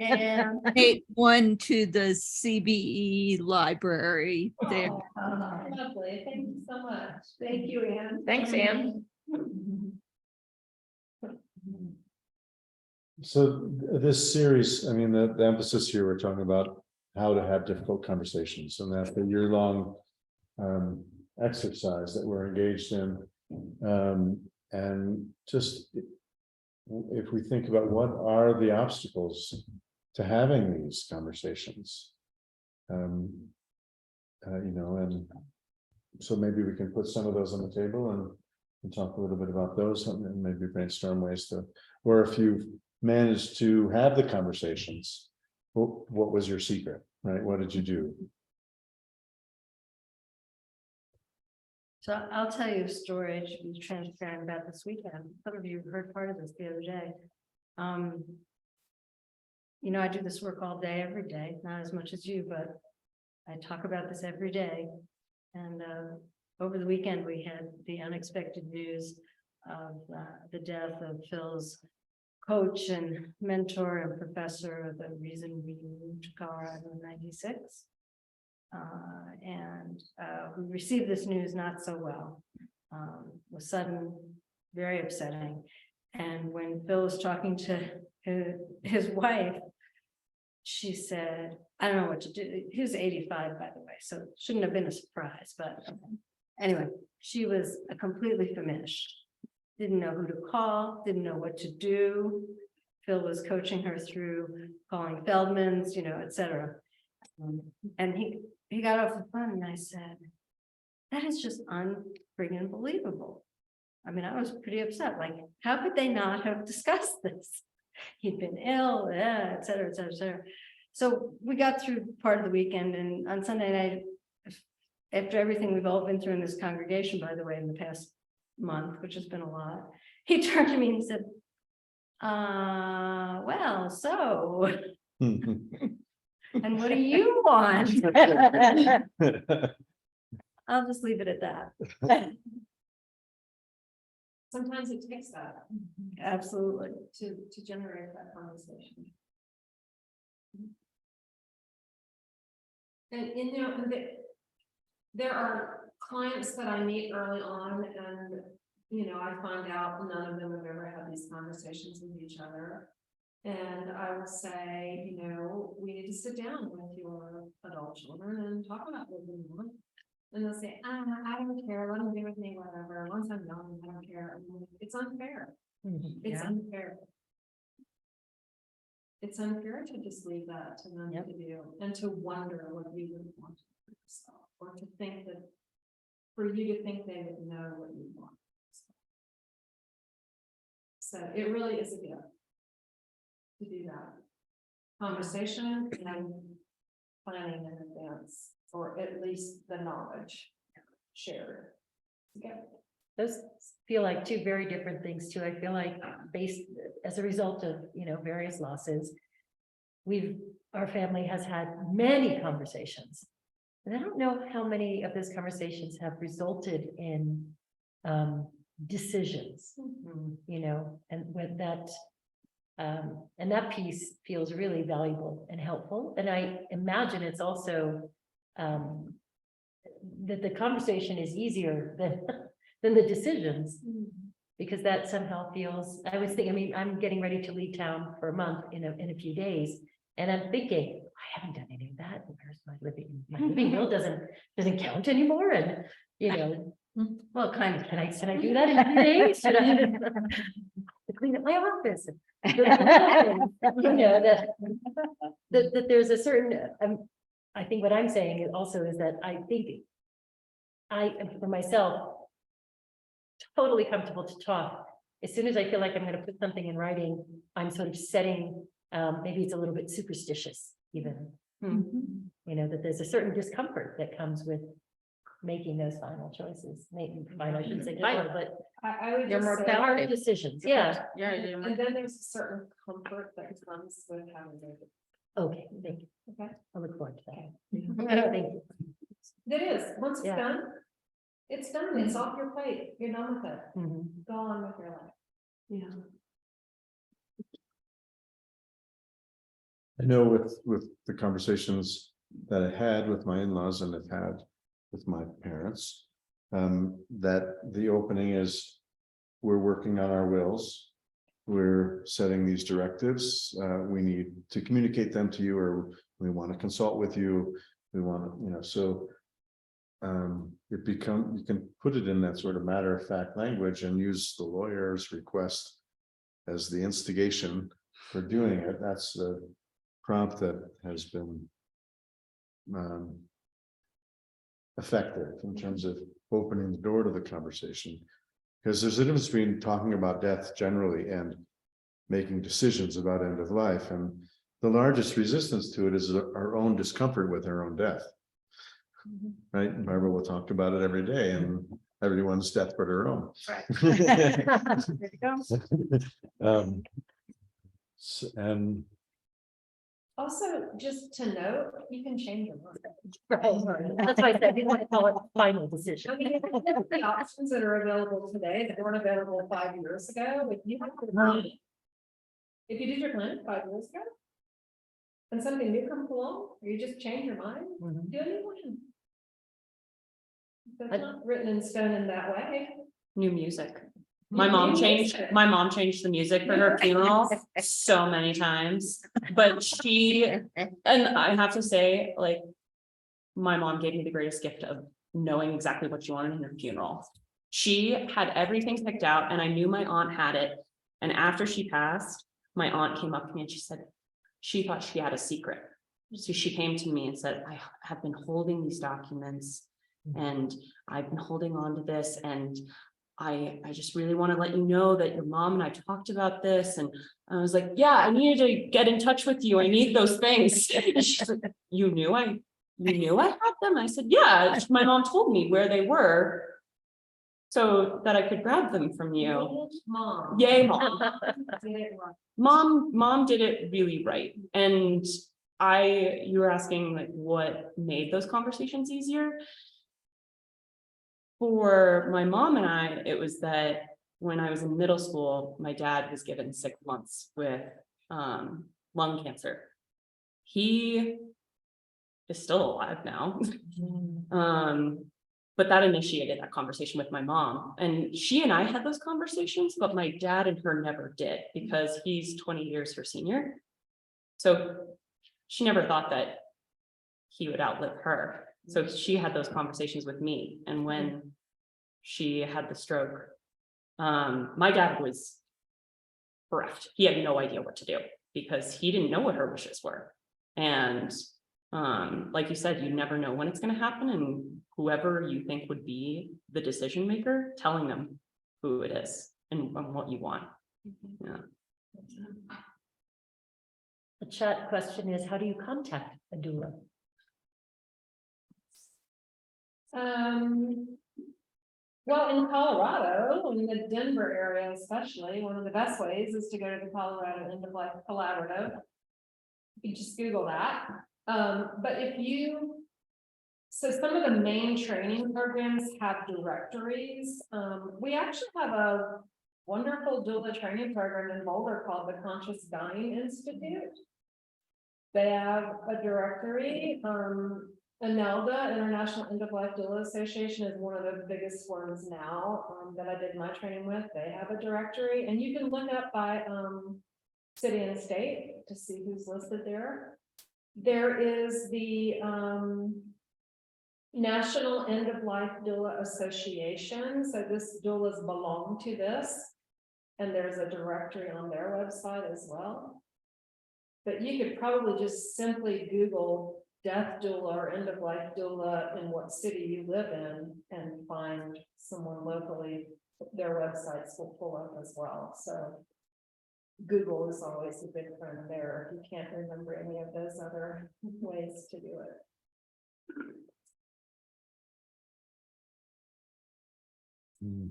And Take one to the CBE library there. Lovely, thank you so much. thank you, Anne. Thanks, Anne. so this series, I mean, the emphasis here, we're talking about how to have difficult conversations, and that's the year-long exercise that we're engaged in. And just if we think about what are the obstacles to having these conversations, and so maybe we can put some of those on the table and talk a little bit about those, and maybe brainstorm ways to, or if you've managed to have the conversations, what was your secret, right? What did you do? So I'll tell you a story, I should be transparent about this weekend. Some of you heard part of this the other day. You know, I do this work all day, every day, not as much as you, but I talk about this every day. And over the weekend, we had the unexpected news of the death of Phil's coach and mentor and professor, the reason we moved to Colorado in '96. And we received this news not so well. It was sudden, very upsetting. And when Phil was talking to his wife, she said, I don't know what to do. He was 85, by the way, so it shouldn't have been a surprise, but anyway, she was completely famished. Didn't know who to call, didn't know what to do. Phil was coaching her through calling Feldman's, you know, et cetera. And he got off the phone and I said, that is just unfriggin' believable. I mean, I was pretty upset, like, how could they not have discussed this? He'd been ill, et cetera, et cetera, et cetera. So we got through part of the weekend, and on Sunday night, after everything we've all been through in this congregation, by the way, in the past month, which has been a lot, he turned to me and said, well, so, and what do you want? I'll just leave it at that. Sometimes it takes that Absolutely. to generate that conversation. And you know, there are clients that I meet early on, and you know, I find out none of them have ever had these conversations with each other. And I will say, you know, we need to sit down with your adult children and talk about what we want. And they'll say, I don't care, let them do with me whatever, once I'm done, I don't care. I'm like, it's unfair. It's unfair. It's unfair to just leave that to them to do, and to wonder what you would want for yourself, or to think that, for you to think they would know what you want. So it really is a gift to do that. Conversation and planning in advance, or at least the knowledge shared. Yeah. Those feel like two very different things too. I feel like based as a result of, you know, various losses, our family has had many conversations. And I don't know how many of those conversations have resulted in decisions, you know, and with that, and that piece feels really valuable and helpful. And I imagine it's also that the conversation is easier than the decisions, because that somehow feels, I was thinking, I mean, I'm getting ready to leave town for a month in a few days. And I'm thinking, I haven't done any of that. Where's my living? My living bill doesn't count anymore. And, you know, well, kind of, can I do that in 3 days? Should I to clean up my office? You know, that there's a certain, I think what I'm saying also is that I think I, for myself, totally comfortable to talk. As soon as I feel like I'm going to put something in writing, I'm sort of setting, maybe it's a little bit superstitious even, you know, that there's a certain discomfort that comes with making those final choices. Maybe final, I shouldn't say final, but I would Your just say, hard decisions. Yeah. Yeah. and then there's a certain comfort that comes with having it. Okay, thank you. Okay. I look forward to that. Thank you. It is, once it's Yeah. done, it's done, it's off your plate, you're done with it, Mhm. go on with your life. Yeah. I know with the conversations that I had with my in-laws and have had with my parents, that the opening is, we're working on our wills. We're setting these directives. We need to communicate them to you, or we want to consult with you. We want to, you know, so you can put it in that sort of matter-of-fact language and use the lawyer's request as the instigation for doing it. That's the prompt that has been effective in terms of opening the door to the conversation. Because there's a difference between talking about death generally and making decisions about end of life. And the largest resistance to it is our own discomfort with our own death. Right? Barbara will talk about it every day. And everyone's death but her own. Um, and Also, just to note, you can change your mind. Right, that's why I said, we want to call it final decision. I mean, the options that are available today that weren't available 5 years ago, if you have the money. If you did your plan 5 years ago. And something new comes along, or you just change your mind, Mhm. do a new one. That's not written in stone in that way. New music. New My mom music. changed the music for her funeral so many times, but and I have to say, like. My mom gave me the greatest gift of knowing exactly what she wanted in her funeral. She had everything picked out and I knew my aunt had it. And after she passed, my aunt came up to me and she said, she thought she had a secret. So she came to me and said, I have been holding these documents and I've been holding on to this and I just really want to let you know that your mom and I talked about this. And I was like, yeah, I needed to get in touch with you. I need those things. And she's like, you knew I had them? I said, yeah, my mom told me where they were. So that I could grab them from you. Mom. Yay, mom. Mom did it really right. And you were asking like what made those conversations easier. For my mom and I, it was that when I was in middle school, my dad was given 6 months with lung cancer. He is still alive now. But that initiated that conversation with my mom. And she and I had those conversations, but my dad and her never did because he's 20 years her senior. So she never thought that he would outlive her. So she had those conversations with me. And when she had the stroke, my dad was bereft. He had no idea what to do because he didn't know what her wishes were. And like you said, you never know when it's going to happen, and whoever you think would be the decision maker, telling them who it is and what you want. Yeah. The chat question is, how do you contact a doula? Well, in Colorado, in the Denver area especially, one of the best ways is to go to the Colorado End of Life Collaborative. You just Google that. But so some of the main training programs have directories. We actually have a wonderful doula training program in Boulder called the Conscious Dying Institute. They have a directory. ANELDA, International End of Life Doula Association, is one of the biggest ones now that I did my training with. They have a directory, and you can look up by city and state to see who's listed there. There is the National End of Life Doula Association. So this doulas belong to this, and there's a directory on their website as well. But you could probably just simply Google death doula or end of life doula in what city you live in and find someone locally. Their websites will pull up as well. So Google is always a big friend there if you can't remember any of those other ways to do it.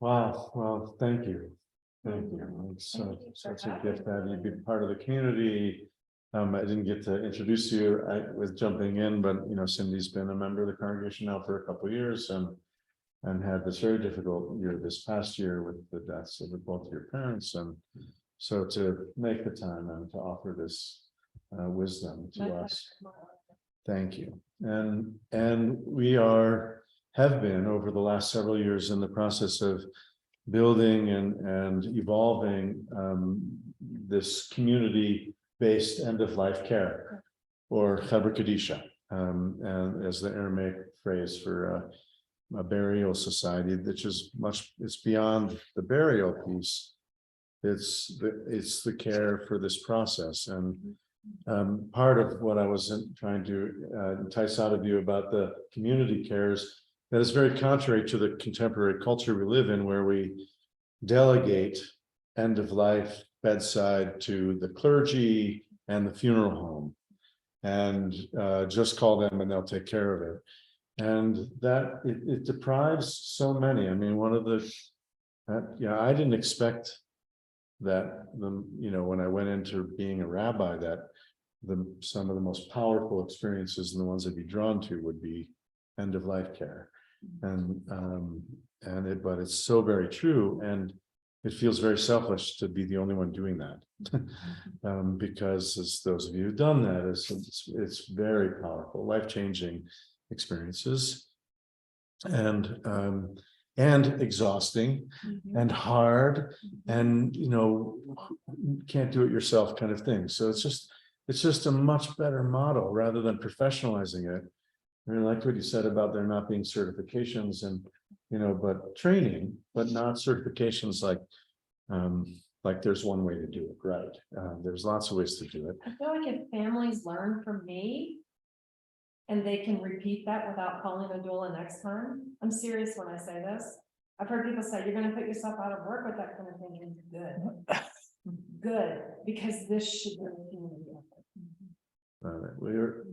Wow, well, thank you. Thank you. It's such a gift that you'd be part of the community. I didn't get to introduce you with jumping in, but Cindy's been a member of the congregation now for a couple of years and had this very difficult year this past year with the deaths of both your parents. And so to make the time and to offer this wisdom to us. Thank you. And we have been over the last several years in the process of building and evolving this community-based end-of-life care, or Chaber Kadisha, and as the Aramaic phrase for a burial society, which is it's beyond the burial piece. It's the care for this process. And part of what I was trying to entice out of you about the community cares, that is very contrary to the contemporary culture we live in, where we delegate end of life bedside to the clergy and the funeral home and just call them and they'll take care of it. And that it deprives so many. I mean, one of the, I didn't expect that when I went into being a rabbi, that some of the most powerful experiences and the ones I'd be drawn to would be end of life care. But it's so very true, and it feels very selfish to be the only one doing that. Because as those of you who've done that, it's very powerful, life-changing experiences, and exhausting and hard, and can't do it yourself kind of thing. So it's just a much better model rather than professionalizing it. I really liked what you said about there not being certifications and but training, but not certifications like there's one way to do it, right? There's lots of ways to do it. I feel like if families learn from me and they can repeat that without calling a doula next time, I'm serious when I say this. I've heard people say, you're gonna put yourself out of work with that kind of thing. Good. Good, because this should be a community effort. We're,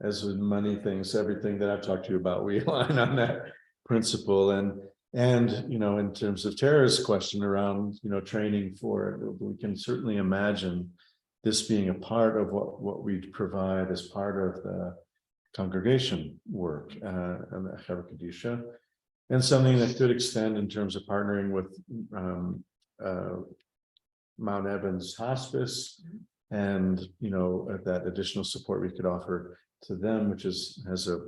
as with many things, everything that I've talked to you about, we align on that principle. And in terms of Tara's question around training for it, we can certainly imagine this being a part of what we provide as part of the congregation work and the Chaver Kadisha, and something that could extend in terms of partnering with Mount Evans Hospice, and that additional support we could offer to them, which has a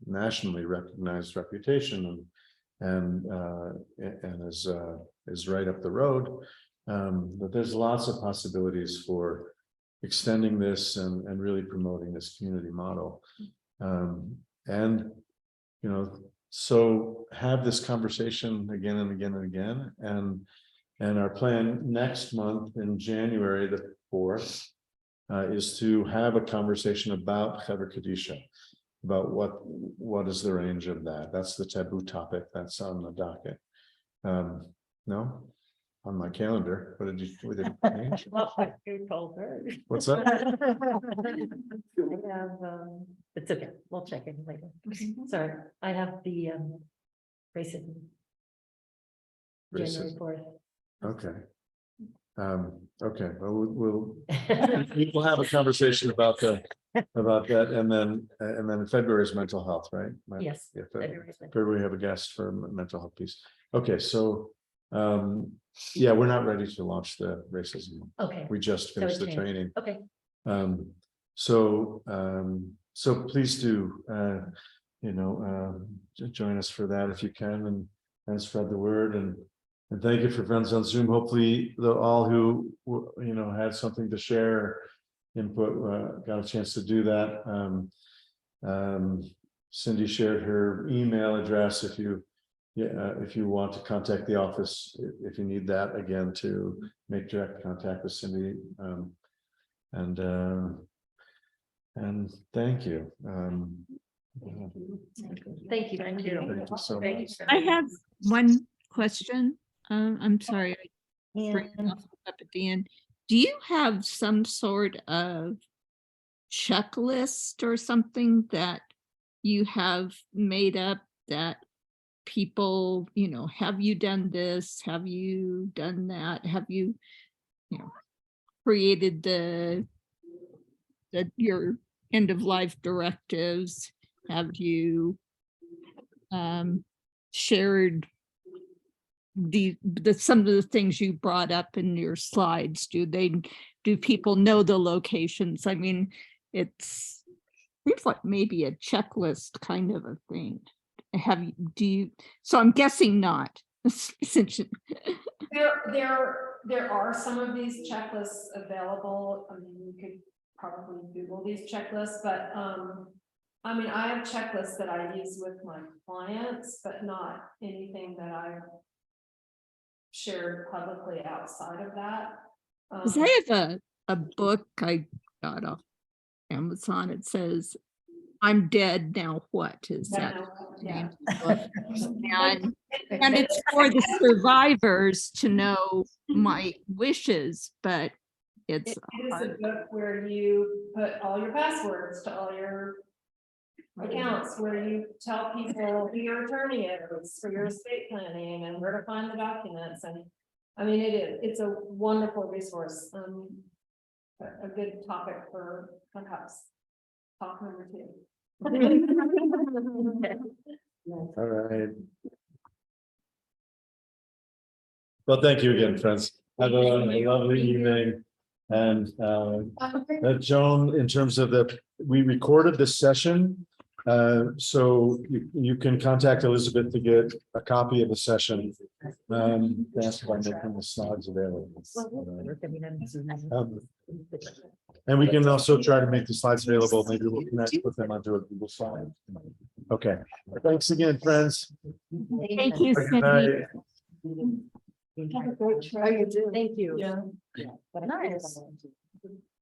nationally recognized reputation and is right up the road. But there's lots of possibilities for extending this and really promoting this community model. So have this conversation again and again and again. And our plan next month in January the 4th is to have a conversation about Chaver Kadisha, about what is the range of that. That's the taboo topic that's on the docket. No, on my calendar. What did you change? Well, you told her. What's that? I have, it's okay, we'll check in later. Sorry, I have the racism. January 4th. Okay. Okay, well, we'll have a conversation about that, and then February is mental health, right? Yes. Yeah, February we have a guest for mental health piece. Okay, so yeah, we're not ready to launch the racism. Okay. We just finished the training. Okay. So please do join us for that if you can, and spread the word, and thank you for friends on Zoom. Hopefully all who had something to share, input, got a chance to do that. Cindy shared her email address if you want to contact the office, if you need that again to make direct contact with Cindy. And thank you. Thank you. Thank you so much. I have one question. I'm sorry, I bring it up at the end. Do you have some sort of checklist or something that you have made up that people, have you done this? Have you done that? Have you, created your end of life directives? Have you shared some of the things you brought up in your slides? Do people know the locations? I mean, it's like maybe a checklist kind of a thing. So I'm guessing not. There are some of these checklists available. I mean, you could probably Google these checklists, but I mean, I have checklists that I use with my clients, but not anything that I've shared publicly outside of that. Because I have a book I got off Amazon. It says, "I'm dead, now what?" Is that? Yeah. And it's for the survivors to know my wishes, but it's It is a book where you put all your passwords to all your accounts where you tell people who your attorney is for your estate planning and where to find the documents and. I mean, it's a wonderful resource, a good topic for perhaps talk number 2. All right. Well, thank you again, friends. Have a lovely evening. And Joan, in terms of we recorded this session. So you can contact Elizabeth to get a copy of the session. That's why I'm making the slides available. And we can also try to make the slides available. Maybe we'll connect with them onto a Google slide. Okay, thanks again, friends. Thank you, Good Cindy. night. Have a great try, you do. Thank you. Yeah. Nice.